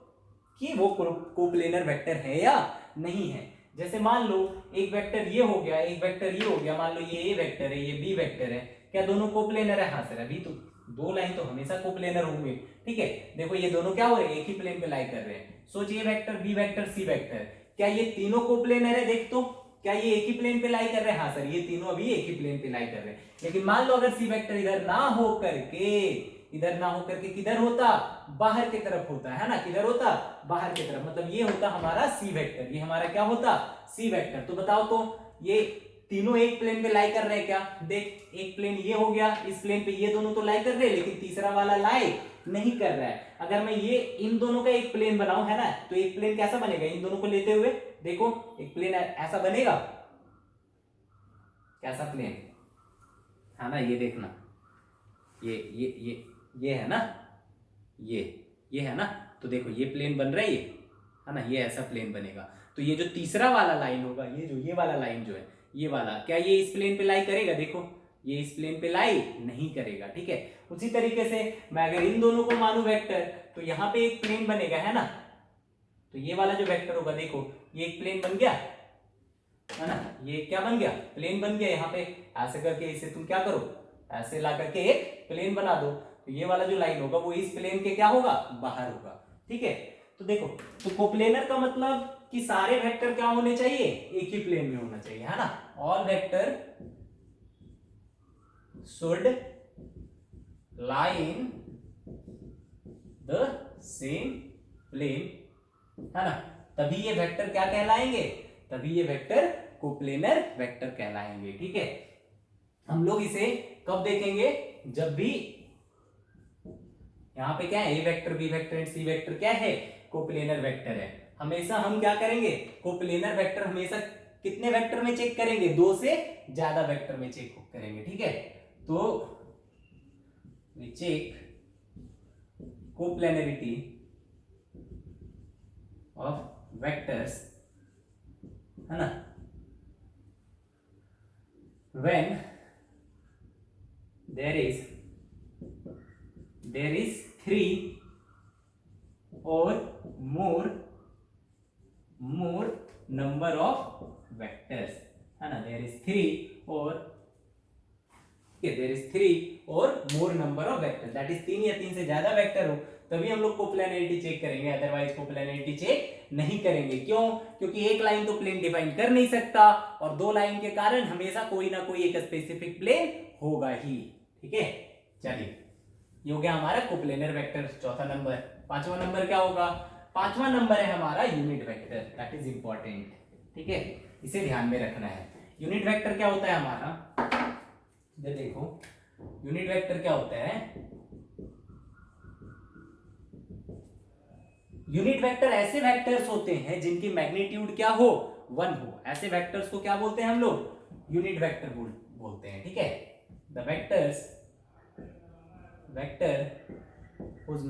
कि वो कोप्लेनर वेक्टर है या नहीं है। जैसे मान लो एक वेक्टर ये हो गया, एक वेक्टर ये हो गया, मान लो ये ए वेक्टर है, ये बी वेक्टर है, क्या दोनों कोप्लेनर है? हाँ सर, अभी तो दो लाइन तो हमेशा कोप्लेनर होंगे, ठीक है। देखो ये दोनों क्या हो रहे हैं, एक ही प्लेन पे लाई कर रहे हैं। सोचिए vector B vector C vector, क्या ये तीनों कोप्लेनर है? देख तो, क्या ये एक ही प्लेन पे लाई कर रहे हैं? हाँ सर, ये तीनों अभी एक ही प्लेन पे लाई कर रहे हैं। लेकिन मान लो अगर सी वेक्टर इधर ना हो करके किधर होता? बाहर की तरफ होता है ना, किधर होता? बाहर की तरफ, मतलब ये होता हमारा सी वेक्टर, ये हमारा क्या होता? C vector. तो बताओ तो ये तीनों एक प्लेन पे लाई कर रहे हैं क्या? देख एक प्लेन ये हो गया, इस प्लेन पे ये दोनों तो लाई कर रहे हैं, लेकिन तीसरा वाला लाई नहीं कर रहा है। अगर मैं ये इन दोनों का एक प्लेन बनाऊं, है ना, तो एक प्लेन कैसा बनेगा? इन दोनों को लेते हुए देखो एक प्लेन ऐसा बनेगा, कैसा प्लेन, है ना, ये देखना, ये है ना, ये है ना, तो देखो ये प्लेन बन रहा है ना, ये ऐसा प्लेन बनेगा। तो ये जो तीसरा वाला लाइन होगा, ये वाला लाइन जो है, ये वाला, क्या ये इस प्लेन पे लाई करेगा? देखो ये इस प्लेन पे लाई नहीं करेगा, ठीक है। उसी तरीके से मैं अगर इन दोनों को मानूं वेक्टर, तो यहाँ पे एक प्लेन बनेगा, है ना, तो ये वाला जो वेक्टर होगा, देखो ये एक प्लेन बन गया, है ना, ये क्या बन गया? प्लेन बन गया। यहाँ पे ऐसे करके इसे तुम क्या करो, ऐसे ला करके एक प्लेन बना दो, तो ये वाला जो लाइन होगा वो इस प्लेन के क्या होगा? बाहर होगा, ठीक है। तो देखो, तो कोप्लेनर का मतलब कि सारे वेक्टर क्या होने चाहिए? एक ही प्लेन में होना चाहिए, है ना। All vector should lie in the same plane, है ना, तभी ये वेक्टर क्या कहलाएंगे? तभी ये वेक्टर कोप्लेनर वेक्टर कहलाएंगे, ठीक है। हम लोग इसे कब देखेंगे? जब भी यहाँ पे क्या है, A vector B vector and C vector क्या है? कोप्लेनर वेक्टर है। हमेशा हम क्या करेंगे? कोप्लेनर वेक्टर हमेशा कितने वेक्टर में चेक करेंगे? दो से ज्यादा वेक्टर में चेक करेंगे, ठीक है। तो we check coplanarity of vectors, है ना, when there is three or more number of vectors, है ना, there is three or more number of vectors, that is 3 या 3 से ज्यादा वेक्टर हो, तभी हम लोग कोप्लेनरिटी चेक करेंगे, अदरवाइज कोप्लेनरिटी चेक नहीं करेंगे। क्यों? क्योंकि एक लाइन तो प्लेन डिफाइन कर नहीं सकता, और दो लाइन के कारण हमेशा कोई ना कोई एक स्पेसिफिक प्लेन होगा ही, ठीक है। चलिए, ये हो गया हमारा कोप्लेनर वेक्टर, चौथा नंबर। पांचवा नंबर क्या होगा? पांचवा नंबर है हमारा unit vector, that is important, ठीक है, इसे ध्यान में रखना है। यूनिट वेक्टर क्या होता है हमारा? देखो यूनिट वेक्टर क्या होता है? यूनिट वेक्टर ऐसे वेक्टर्स होते हैं जिनकी मैग्नीट्यूड क्या हो? 1 हो। ऐसे वेक्टर्स को क्या बोलते हैं हम लोग? यूनिट वेक्टर बोलते हैं, ठीक है। The vector whose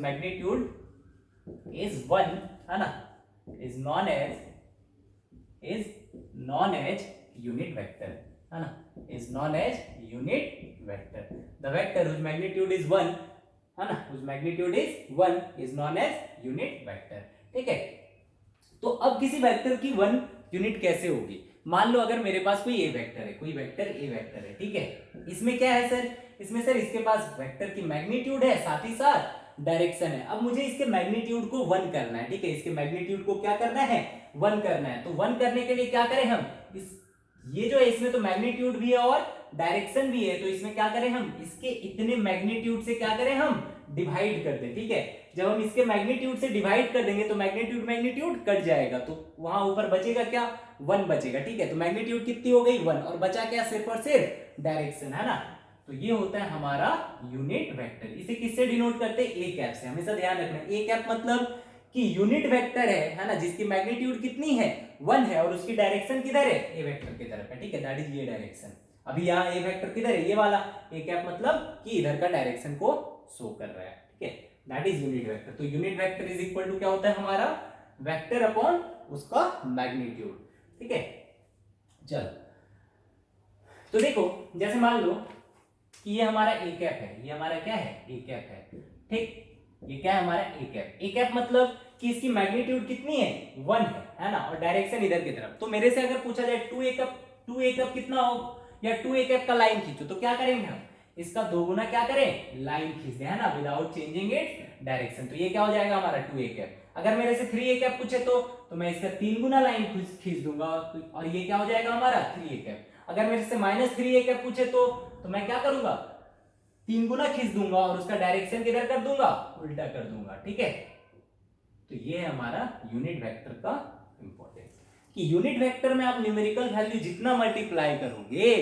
magnitude is 1, है ना, is known as unit vector, है ना, is known as unit vector. The vector whose magnitude is 1, है ना, whose magnitude is 1 is known as unit vector, ठीक है। तो अब किसी वेक्टर की 1 यूनिट कैसे होगी? मान लो अगर मेरे पास कोई ए वेक्टर है, कोई वेक्टर ए वेक्टर है, ठीक है। इसमें क्या है सर? इसमें सर इसके पास वेक्टर की मैग्नीट्यूड है, साथ ही साथ डायरेक्शन है। अब मुझे इसके मैग्नीट्यूड को 1 करना है, ठीक है, इसके मैग्नीट्यूड को क्या करना है? 1 करना है। तो 1 करने के लिए क्या करें हम? ये जो है इसमें तो मैग्नीट्यूड भी है और डायरेक्शन भी है, तो इसमें क्या करें हम? इसके इतने मैग्नीट्यूड से क्या करें हम? डिवाइड कर दें, ठीक है। जब हम इसके मैग्नीट्यूड से डिवाइड कर देंगे तो मैग्नीट्यूड कट जाएगा, तो वहां ऊपर बचेगा क्या? 1 बचेगा, ठीक है। तो मैग्नीट्यूड कितनी हो गई? 1, और बचा क्या? सिर्फ और सिर्फ डायरेक्शन, है ना। तो ये होता है हमारा यूनिट वेक्टर। इसे किससे डिनोट करते हैं? ए कैप से। हमेशा ध्यान रखना, ए कैप मतलब कि यूनिट वेक्टर है ना, जिसकी मैग्नीट्यूड कितनी है? 1 है, और उसकी डायरेक्शन किधर है? ए वेक्टर की तरफ है, ठीक है, दैट इज ये डायरेक्शन। अभी यहाँ ए वेक्टर किधर है? ये वाला। ए कैप मतलब कि इधर का डायरेक्शन को शो कर रहा है, ठीक है, दैट इज यूनिट वेक्टर। तो unit vector is equal to क्या होता है हमारा? वेक्टर अपॉन उसका मैग्नीट्यूड। ठीक है, चल तो देखो जैसे मान लो कि ये हमारा ए कैप है, ये हमारा क्या है, ए कैप है। ठीक, ये क्या है हमारा ए कैप। ए कैप मतलब कि इसकी मैग्नीट्यूड कितनी है, 1 है ना, और डायरेक्शन इधर की तरफ। तो मेरे से अगर पूछा जाए 2 ए कैप कितना हो, या 2 ए कैप का लाइन खींचो, तो क्या करेंगे हम, इसका 2 गुना क्या करें, लाइन खींच दें, है ना, विदाउट चेंजिंग इट्स डायरेक्शन। तो ये क्या हो जाएगा हमारा 2 ए कैप। अगर मेरे से 3 ए कैप पूछे तो मैं इसका 3 गुना लाइन खींच दूंगा, और ये क्या हो जाएगा हमारा 3 ए कैप। अगर मेरे से -3 ए कैप पूछे तो मैं क्या करूंगा, 3 गुना खींच दूंगा और उसका डायरेक्शन किधर कर दूंगा, उल्टा कर दूंगा। ठीक है, तो ये है हमारा यूनिट वेक्टर का इंपॉर्टेंस, कि यूनिट वेक्टर में आप न्यूमेरिकल वैल्यू जितना मल्टीप्लाई करोगे,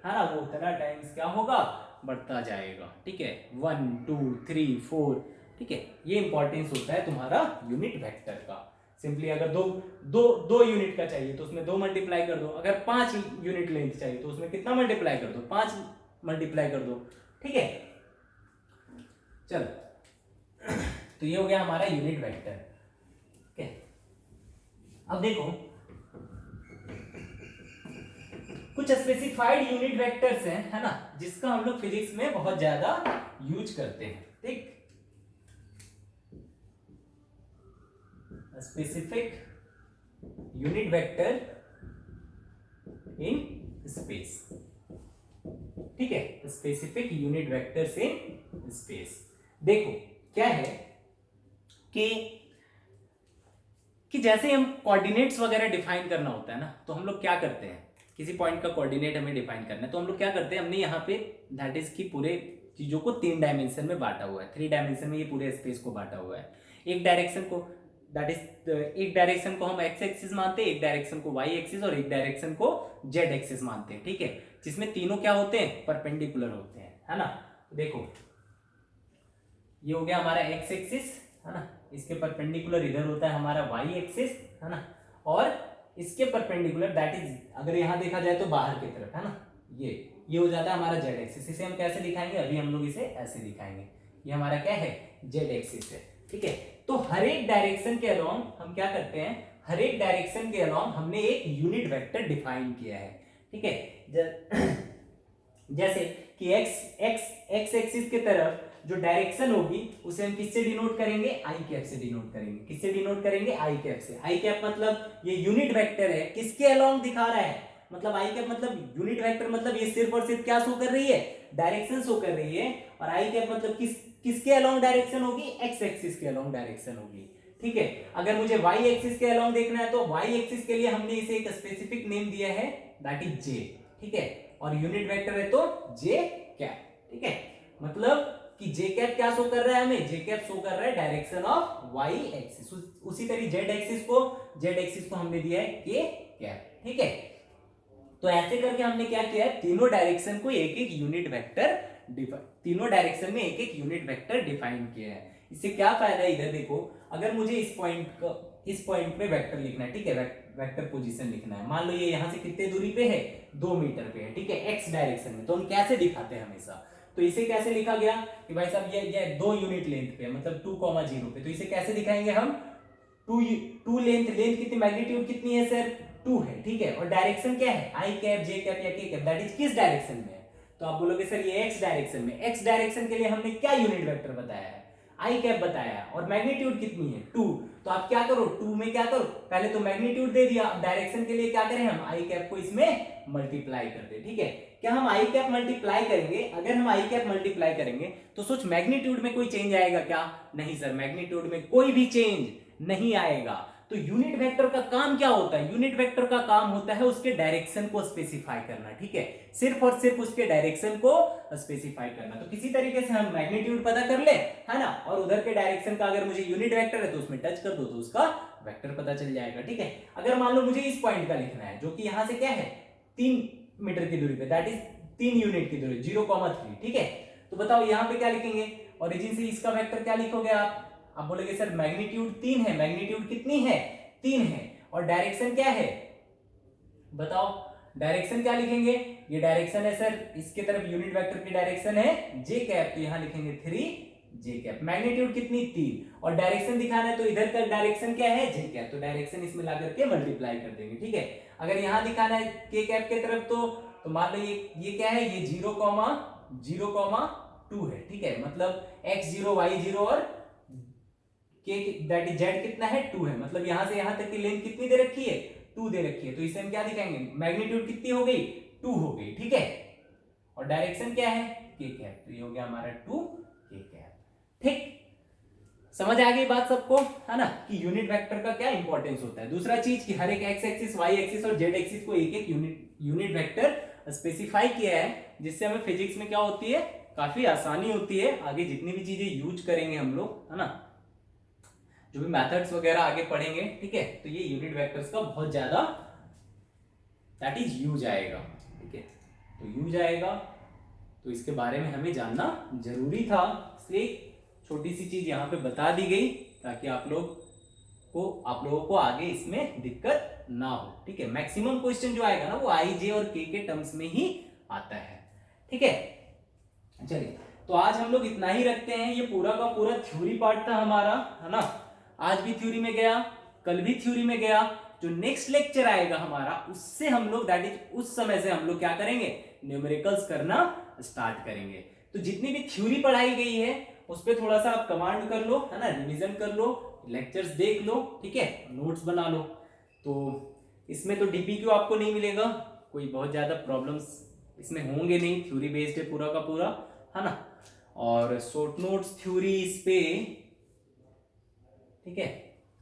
है ना, वो उतना टाइम्स क्या होगा, बढ़ता जाएगा। ठीक है, 1 2 3 4। ठीक है, ये इंपॉर्टेंस होता है तुम्हारा यूनिट वेक्टर का। सिंपली अगर दो यूनिट का चाहिए तो उसमें 2 मल्टीप्लाई कर दो, अगर 5 यूनिट लेंथ चाहिए तो उसमें कितना मल्टीप्लाई कर दो, 5 मल्टीप्लाई कर दो। ठीक है, चलो तो ये हो गया हमारा यूनिट वेक्टर। ठीक है, अब देखो कुछ स्पेसिफाइड यूनिट वेक्टर्स हैं, है ना, जिसका हम लोग फिजिक्स में बहुत ज्यादा यूज करते हैं। ठीक, specific unit vector in space. ठीक है, specific unit vectors in space. देखो क्या है कि जैसे हम कोऑर्डिनेट्स वगैरह डिफाइन करना होता है ना, तो हम लोग क्या करते हैं, किसी पॉइंट का कोऑर्डिनेट हमें डिफाइन करना है, तो हम लोग क्या करते हैं, हमने यहाँ पे दैट इज की पूरे चीजों को 3 डायमेंशन में बांटा हुआ है, 3 डायमेंशन में ये पूरे स्पेस को बांटा हुआ है। एक डायरेक्शन को दैट इज एक डायरेक्शन को हम एक्स एक्सिस मानते हैं, एक डायरेक्शन को वाई एक्सिस, और एक डायरेक्शन को जेड एक्सिस मानते हैं। ठीक है, जिसमें तीनों क्या होते हैं, परपेंडिकुलर होते हैं, है ना। देखो ये हो गया हमारा एक्स एक्सिस, है ना, इसके परपेंडिकुलर इधर होता है हमारा वाई एक्सिस, है ना, और इसके परपेंडिकुलर दैट इज अगर यहां देखा जाए तो बाहर की तरफ, है ना, ये हो जाता है हमारा जेड एक्सिस। इसे हम कैसे दिखाएंगे, अभी हम लोग इसे ऐसे दिखाएंगे, ये हमारा क्या है, जेड एक्सिस है। ठीक है, तो हर एक डायरेक्शन के अलोंग हम क्या करते हैं, हर एक डायरेक्शन के अलोंग हमने एक यूनिट वेक्टर डिफाइन किया है। ठीक है, जैसे कि एक्स एक्सिस के तरफ जो डायरेक्शन होगी उसे हम किससे डिनोट करेंगे, आई कैप से डिनोट करेंगे। किससे डिनोट करेंगे, आई कैप से। आई कैप मतलब ये यूनिट वेक्टर है, किसके अलोंग दिखा रहा है, मतलब आई कैप मतलब यूनिट वेक्टर, मतलब ये सिर्फ और सिर्फ क्या शो कर रही है, डायरेक्शन शो कर रही है। और आई कैप मतलब किसके अलोंग डायरेक्शन होगी, एक्स एक्सिस के अलोंग डायरेक्शन होगी। ठीक है, अगर मुझे वाई एक्सिस के अलोंग देखना है तो वाई एक्सिस के लिए हमने इसे एक स्पेसिफिक नेम दिया है, दैट इज जे। ठीक है, और यूनिट वेक्टर है तो जे कैप। ठीक है, मतलब कि जे कैप क्या शो कर रहा है हमें, जे कैप शो कर रहा है डायरेक्शन ऑफ वाई एक्सिस। उसी तरह जेड एक्सिस को हमने दिया है के कैप। ठीक है, तो ऐसे करके हमने क्या किया है, तीनों डायरेक्शन को एक एक यूनिट वेक्टर तीनों डायरेक्शन में एक एक यूनिट वेक्टर डिफाइन किया है। इससे क्या फायदा है, इधर देखो, अगर मुझे इस पॉइंट पे वेक्टर लिखना है, ठीक है, वेक्टर पोजीशन लिखना है, मान लो ये यहाँ से कितने दूरी पे है, 2 मीटर पे है। ठीक है, एक्स डायरेक्शन में, तो हम कैसे दिखाते हैं हमेशा, तो इसे कैसे लिखा गया कि भाई साहब ये 2 यूनिट लेंथ पे, मतलब 2,0 पे, तो इसे कैसे दिखाएंगे हम, 2 लेंथ कितनी, मैग्नीट्यूड कितनी है सर, 2 है। ठीक है, और डायरेक्शन क्या है, आई कैप, जे कैप या के कैप, दैट इज किस डायरेक्शन में है, तो आप बोलोगे सर ये एक्स डायरेक्शन में। एक्स डायरेक्शन के लिए हमने क्या यूनिट वेक्टर बताया है, आई कैप बताया, और मैग्नीट्यूड कितनी है, 2। तो आप क्या करो, 2 में क्या करो, पहले तो मैग्नीट्यूड दे दिया, अब डायरेक्शन के लिए क्या करें हम, आई कैप को इसमें मल्टीप्लाई कर दे। ठीक है, क्या हम आई कैप मल्टीप्लाई करेंगे, अगर हम आई कैप मल्टीप्लाई करेंगे तो सोच मैग्नीट्यूड में कोई चेंज आएगा क्या, नहीं सर, मैग्नीट्यूड में कोई भी चेंज नहीं आएगा। तो यूनिट वेक्टर का काम क्या होता है, यूनिट वेक्टर का काम होता है उसके डायरेक्शन को स्पेसिफाई करना। ठीक है, सिर्फ और सिर्फ उसके डायरेक्शन को स्पेसिफाई करना। तो किसी तरीके से हम मैग्नीट्यूड पता कर ले, है ना, और उधर के डायरेक्शन का अगर मुझे यूनिट वेक्टर है तो उसमें टच कर दो तो उसका वेक्टर पता चल जाएगा। ठीक है, अगर मान लो मुझे इस पॉइंट का लिखना है जो कि यहां से क्या है 3 मीटर की दूरी पे, दैट इज 3 यूनिट की दूरी, 0,3। ठीक है, तो बताओ यहां पे क्या लिखेंगे, ओरिजिन से इसका वेक्टर क्या लिखोगे आप बोलोगे सर मैग्नीट्यूड 3 है, मैग्नीट्यूड कितनी है, 3 है, और डायरेक्शन क्या है, बताओ डायरेक्शन क्या लिखेंगे, ये डायरेक्शन है सर, इसके तरफ यूनिट वेक्टर की डायरेक्शन है जे कैप, तो यहां लिखेंगे 3 जे कैप। मैग्नीट्यूड कितनी 3 और डायरेक्शन दिखाना है तो इधर का डायरेक्शन क्या है जे कैप, तो डायरेक्शन इसमें ला करके मल्टीप्लाई कर देंगे। ठीक है, अगर यहां दिखाना है के कैप के तरफ तो मान लो ये क्या है, ये 0,0,2 है। ठीक है, मतलब x0 y0 और के दैट इज जेड कितना है 2 है, मतलब यहां से यहां तक की लेंथ कितनी दे रखी है 2 दे रखी है, तो इसे हम क्या दिखाएंगे मैग्नीट्यूड कितनी हो गई 2 हो गई। ठीक है, और डायरेक्शन क्या है के कैप, तो ये हो गया हमारा 2 के कैप। ठीक, समझ आ गई बात सबको, है ना, कि यूनिट वेक्टर का क्या इंपॉर्टेंस होता है। दूसरा चीज कि हर एक एक्स एक्सिस वाई एक्सिस और जेड एक्सिस को एक एक यूनिट वेक्टर स्पेसिफाई किया है, जिससे हमें फिजिक्स में क्या होती है काफी आसानी होती है आगे जितनी भी चीजें यूज करेंगे हम लोग, है ना, जो भी मेथड्स वगैरह आगे पढ़ेंगे। ठीक है, तो ये यूनिट वेक्टर्स का बहुत ज्यादा दैट इज यूज आएगा। ठीक है, तो यूज आएगा तो इसके बारे में हमें जानना जरूरी था, इसलिए छोटी सी चीज यहाँ पे बता दी गई ताकि आप लोगों को आगे इसमें दिक्कत ना हो। ठीक है, मैक्सिमम क्वेश्चन जो आएगा ना वो आई जे और के टर्म्स में ही आता है। ठीक है, चलिए तो आज हम लोग इतना ही रखते हैं। ये पूरा का पूरा थ्योरी पार्ट था हमारा, है ना, आज भी थ्योरी में गया, कल भी थ्योरी में गया। जो नेक्स्ट लेक्चर आएगा हमारा उससे हम लोग दैट इज उस समय से हम लोग क्या करेंगे न्यूमेरिकल्स करना स्टार्ट करेंगे। तो जितनी भी थ्योरी पढ़ाई गई है उस पर थोड़ा सा आप कमांड कर लो, है ना, रिवीजन कर लो, लेक्चर्स देख लो, ठीक है, नोट्स बना लो। तो इसमें तो डीपीक्यू आपको नहीं मिलेगा, कोई बहुत ज्यादा प्रॉब्लम्स इसमें होंगे नहीं, थ्योरी बेस्ड है पूरा का पूरा, है ना, और शॉर्ट नोट्स थ्योरी इस पे। ठीक है,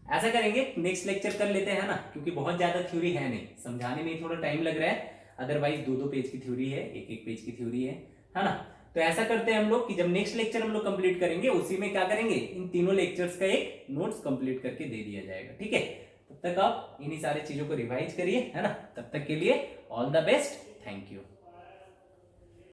ऐसा करेंगे नेक्स्ट लेक्चर कर लेते हैं ना, क्योंकि बहुत ज्यादा थ्योरी है नहीं, समझाने में थोड़ा टाइम लग रहा है, अदरवाइज 2-2 पेज की थ्योरी है, 1-1 पेज की थ्योरी है ना। तो ऐसा करते हैं हम लोग कि जब नेक्स्ट लेक्चर हम लोग कंप्लीट करेंगे उसी में क्या करेंगे इन तीनों लेक्चर्स का एक नोट्स कंप्लीट करके दे दिया जाएगा। ठीक है, तब तक आप इन्हीं सारी चीजों को रिवाइज करिए, है ना, तब तक के लिए all the best, thank you.